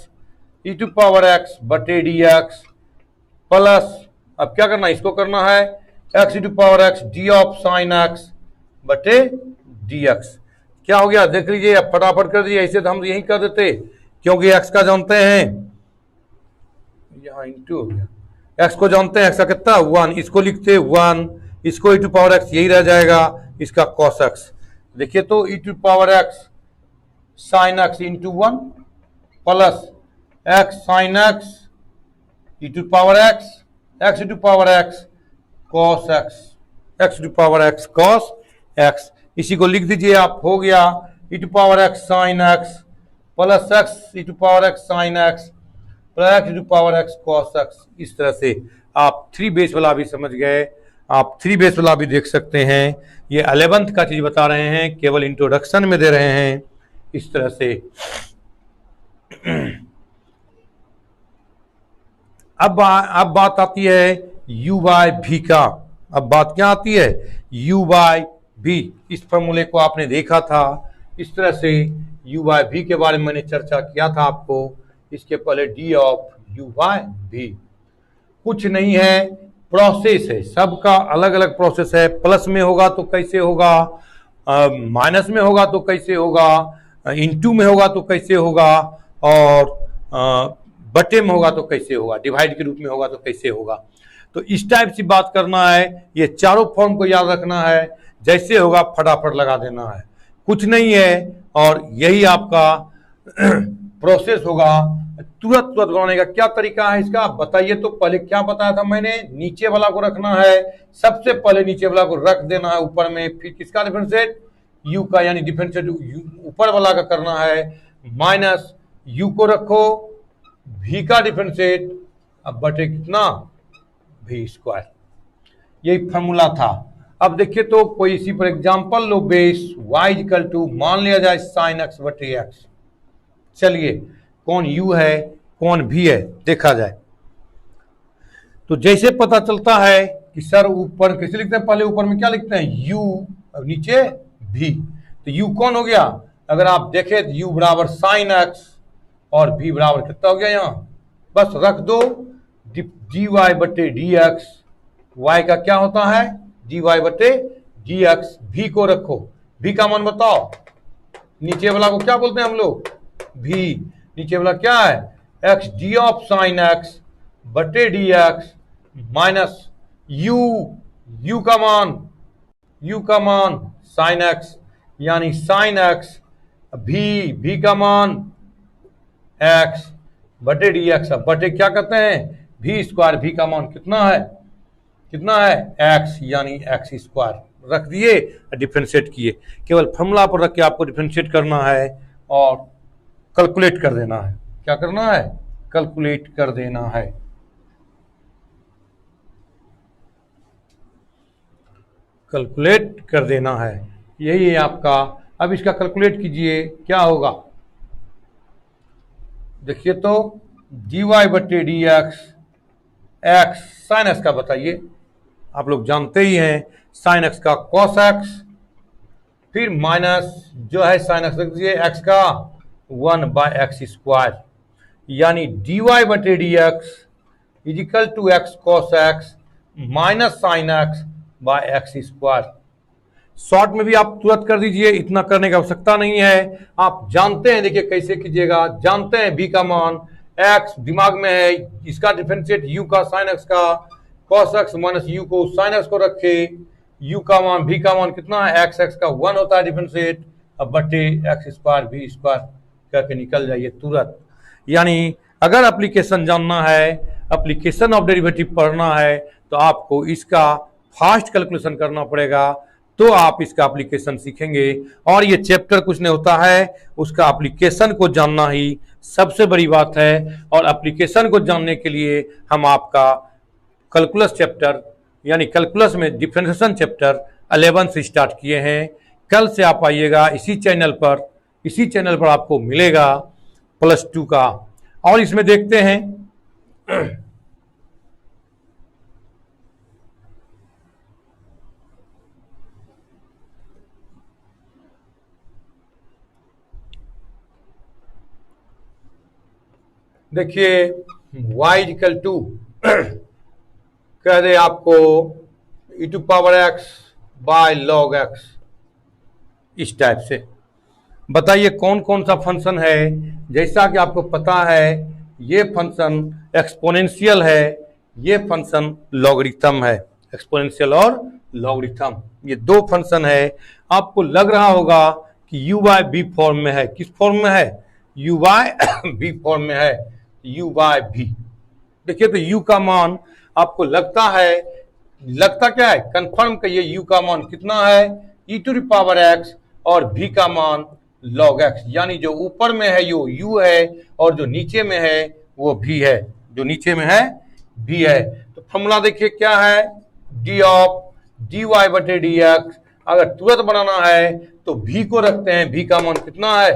E to power x बटे डी एक्स प्लस, अब क्या करना है इसको करना है x E to power x d of sine x बटे डी एक्स। क्या हो गया देख लीजिए, अब फटाफट कर दीजिए, ऐसे तो हम यही कर देते क्योंकि x का जानते हैं, यहाँ इंटू हो गया, x को जानते हैं, x का कितना 1, इसको लिखते 1, इसको ई टू पावर x यही रह जाएगा, इसका cos x। देखिए तो E to power x sine x into 1 plus x sine x E to power x E to power x cos x to power x cos x। इसी को लिख दीजिए आप, हो गया E to power x sine x plus x E to power x sine x plus x E to power x cos x। इस तरह से आप 3 बेस वाला भी समझ गए, आप 3 बेस वाला भी देख सकते हैं। ये 11th का चीज बता रहे हैं, केवल इंट्रोडक्शन में दे रहे हैं इस तरह से। अब बात आती है u बाय v का। अब बात क्या आती है u बाय v, इस फॉर्मूले को आपने देखा था, इस तरह से u बाय v के बारे में मैंने चर्चा किया था आपको। इसके पहले d of u by v कुछ नहीं है, प्रोसेस है, सबका अलग अलग प्रोसेस है। प्लस में होगा तो कैसे होगा, माइनस में होगा तो कैसे होगा, इनटू में होगा तो कैसे होगा, और बटे में होगा तो कैसे होगा, डिवाइड के रूप में होगा तो कैसे होगा। तो इस टाइप से बात करना है, ये चारों फॉर्म को याद रखना है, जैसे होगा फटाफट लगा देना है, कुछ नहीं है। और यही आपका प्रोसेस होगा। तुरंत बनाने का क्या तरीका है इसका बताइए। तो पहले क्या बताया था मैंने, नीचे वाला को रखना है, सबसे पहले नीचे वाला को रख देना है ऊपर में, फिर किसका डिफरेंशिएट u का, यानी डिफरेंशिएट ऊपर वाला का करना है, माइनस u को रखो, v का डिफरेंशिएट अब बटे कितना v स्क्वायर। यही फॉर्मूला था। अब देखिए तो कोई इसी पर एग्जांपल लो, बेस y इक्वल टू मान लिया जाए साइन x बटे x, चलिए कौन u है कौन v है देखा जाए। तो जैसे पता चलता है कि सर ऊपर कैसे लिखते हैं, पहले ऊपर में क्या लिखते हैं u और नीचे v, तो u कौन हो गया, अगर आप देखें तो u बराबर साइन x और v बराबर कितना हो गया, यहाँ बस रख दो dy बटे dx, y का क्या होता है dy बटे dx, v को रखो, v का मान बताओ, नीचे वाला को क्या बोलते हैं हम लोग v, नीचे वाला क्या है x d of sine x बटे dx माइनस u का मान साइन x यानी साइन x, v का मान x बटे dx, अब बटे क्या करते हैं v स्क्वायर, v का मान कितना है x यानी x स्क्वायर रख दिए, डिफरेंशिएट किए, केवल फॉर्मूला पर रख के आपको डिफरेंशिएट करना है और कैलकुलेट कर देना है, क्या करना है कैलकुलेट कर देना है। कैलकुलेट कर देना है, यही है आपका। अब इसका कैलकुलेट कीजिए क्या होगा, देखिए तो dy बटे dx, x साइन x का बताइए, आप लोग जानते ही हैं साइन x का cos x, फिर माइनस जो है साइन x रख दीजिए x का 1/x स्क्वायर, यानी dy बटे dx is equal to x cos x minus sine x by x square. Short में भी आप तुरंत कर दीजिए, इतना करने की आवश्यकता नहीं है, आप जानते हैं, देखिए कैसे कीजिएगा, जानते हैं v का मान x दिमाग में है, इसका डिफरेंशिएट u का साइन x का cos x माइनस u को साइन x को रखे, u का मान v का मान कितना है x का 1 होता है डिफरेंशिएट, अब बटे x स्क्वायर v स्क्वायर करके निकल जाइए तुरंत। यानी अगर एप्लीकेशन जानना है, एप्लीकेशन ऑफ डेरिवेटिव पढ़ना है, तो आपको इसका फास्ट कैलकुलेशन करना पड़ेगा, तो आप इसका एप्लीकेशन सीखेंगे। और ये चैप्टर कुछ नहीं होता है, उसका एप्लीकेशन को जानना ही सबसे बड़ी बात है। और एप्लीकेशन को जानने के लिए हम आपका कैलकुलस चैप्टर यानी कैलकुलस में डिफरेंशिएशन चैप्टर 11 से स्टार्ट किए हैं। कल से आप आइएगा इसी चैनल पर आपको मिलेगा +2 का। और इसमें देखते हैं देखिए y इक्वल टू कह दे आपको e⁻x बाय log x, इस टाइप से बताइए कौन कौन सा फंक्शन है। जैसा कि आपको पता है ये फंक्शन एक्सपोनेंशियल है, ये फंक्शन लॉगरिथम है, एक्सपोनेंशियल और लॉगरिथम ये दो फंक्शन है। आपको लग रहा होगा कि u बाय v फॉर्म में है, किस फॉर्म में है u बाय v फॉर्म में है, u बाय v। देखिए तो u का मान आपको लगता क्या है, कंफर्म कहिए u का मान कितना है e⁻x और v का मान log x, यानी जो ऊपर में है यो u है और जो नीचे में है वो v है, जो नीचे में है v है। तो फॉर्मूला देखिए क्या है d ऑफ dy बटे dx, अगर तुरंत बनाना है तो v को रखते हैं, v का मान कितना है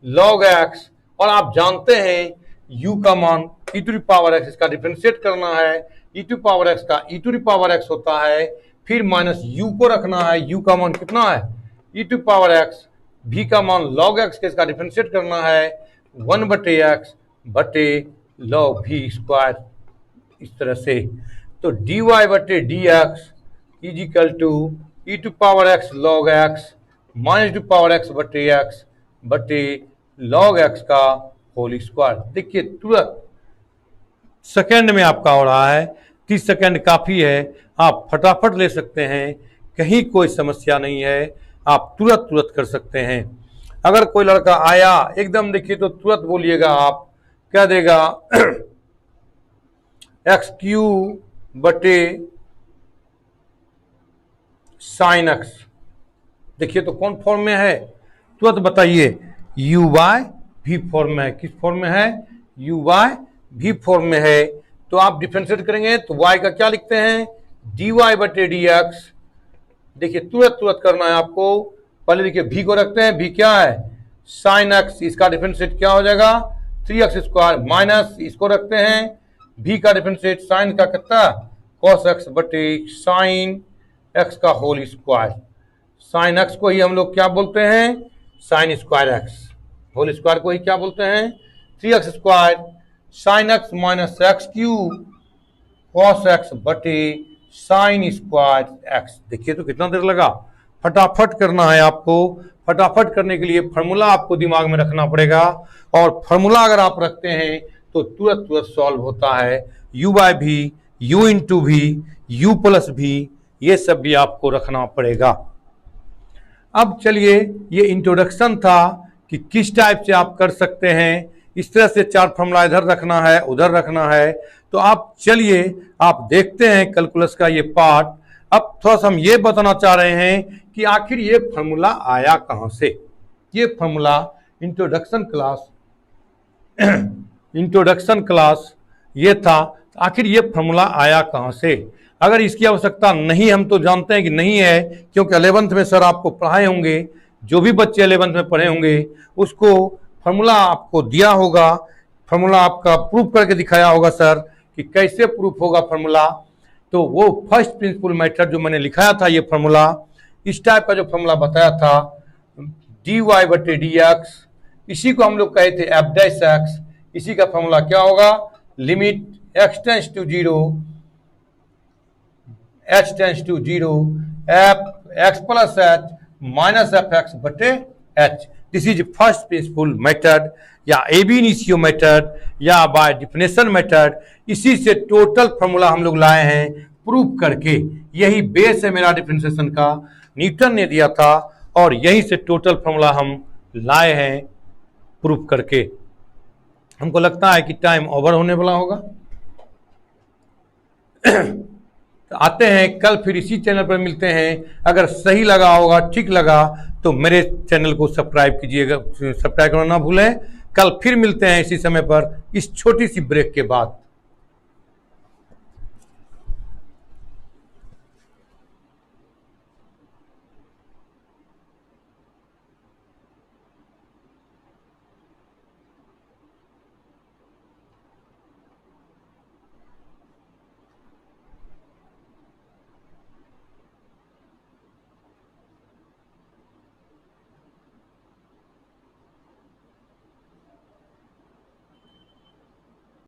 log x, और आप जानते हैं u का मान e⁻x, इसका डिफरेंशिएट करना है, e⁻x का e⁻x होता है, फिर माइनस u को रखना है, u का मान कितना है e⁻x, v का मान log x के, इसका डिफरेंशिएट करना है 1 बटे x बटे log v स्क्वायर, इस तरह से। तो dy बटे dx is equal to e⁻x log x minus e⁻x बटे x बटे log x का होल स्क्वायर। देखिए तुरंत सेकंड में आपका हो रहा है, 30 सेकंड काफी है, आप फटाफट ले सकते हैं, कहीं कोई समस्या नहीं है, आप तुरंत कर सकते हैं। अगर कोई लड़का आया एकदम देखिए तो तुरंत बोलिएगा, आप क्या देगा x³ बटे साइन x, देखिए तो कौन फॉर्म में है तुरंत बताइए, u बाय v फॉर्म में है, किस फॉर्म में है u बाय v फॉर्म में है। तो आप डिफरेंशिएट करेंगे तो y का क्या लिखते हैं dy बटे dx, देखिए तुरंत करना है आपको, पहले देखिए v को रखते हैं, v क्या है साइन एक्स, इसका डिफरेंशिएट क्या हो जाएगा 3x स्क्वायर माइनस इसको रखते हैं v का डिफरेंशिएट साइन का कितना cos x बटे साइन x का होल स्क्वायर। साइन x को ही हम लोग क्या बोलते हैं sine square x, whole square को ही क्या बोलते हैं 3x square sine x minus x cube cos x बटे साइन स्क्वायर x। देखिए तो कितना देर लगा, फटाफट करना है आपको। फटाफट करने के लिए फार्मूला आपको दिमाग में रखना पड़ेगा, और फार्मूला अगर आप रखते हैं तो तुरंत तुरंत सॉल्व होता है। u बाय भी, u इंटू भी, u प्लस भी, ये सब भी आपको रखना पड़ेगा। अब चलिए, ये इंट्रोडक्शन था कि किस टाइप से आप कर सकते हैं। इस तरह से 4 फार्मूला इधर रखना है, उधर रखना है। तो आप चलिए आप देखते हैं कैलकुलस का ये पार्ट। अब थोड़ा सा हम ये बताना चाह रहे हैं कि आखिर ये फार्मूला आया कहां से। ये फार्मूला इंट्रोडक्शन क्लास ये था, आखिर ये फार्मूला आया कहां से। अगर इसकी आवश्यकता नहीं, हम तो जानते हैं कि नहीं है, क्योंकि 11th में सर आपको पढ़ाए होंगे, जो भी बच्चे 11th में पढ़े होंगे उसको फार्मूला आपको दिया होगा, फार्मूला आपका प्रूफ करके दिखाया होगा सर कि कैसे प्रूफ होगा फार्मूला। तो वो फर्स्ट प्रिंसिपल मेथड जो मैंने लिखाया था, ये फार्मूला इस टाइप का जो फार्मूला बताया था dy बटे dx, इसी को हम लोग कहे थे f डैश x। इसी का फार्मूला क्या होगा limit x tends to 0 h tends to 0 f x plus h minus F x बटे h। This is first principle method या एबी इनिशियो मेथड या बाय डिफिनेशन मेथड। इसी से टोटल फार्मूला हम लोग लाए हैं प्रूफ करके। यही बेस है मेरा डिफरेंशिएशन का, न्यूटन ने दिया था, और यहीं से टोटल फार्मूला हम लाए हैं प्रूफ करके। हमको लगता है कि टाइम ओवर होने वाला होगा। तो आते हैं कल, फिर इसी चैनल पर मिलते हैं। अगर सही लगा होगा, ठीक लगा, तो मेरे चैनल को सब्सक्राइब कीजिएगा, सब्सक्राइब करना ना भूलें। कल फिर मिलते हैं इसी समय पर, इस छोटी सी ब्रेक के बाद।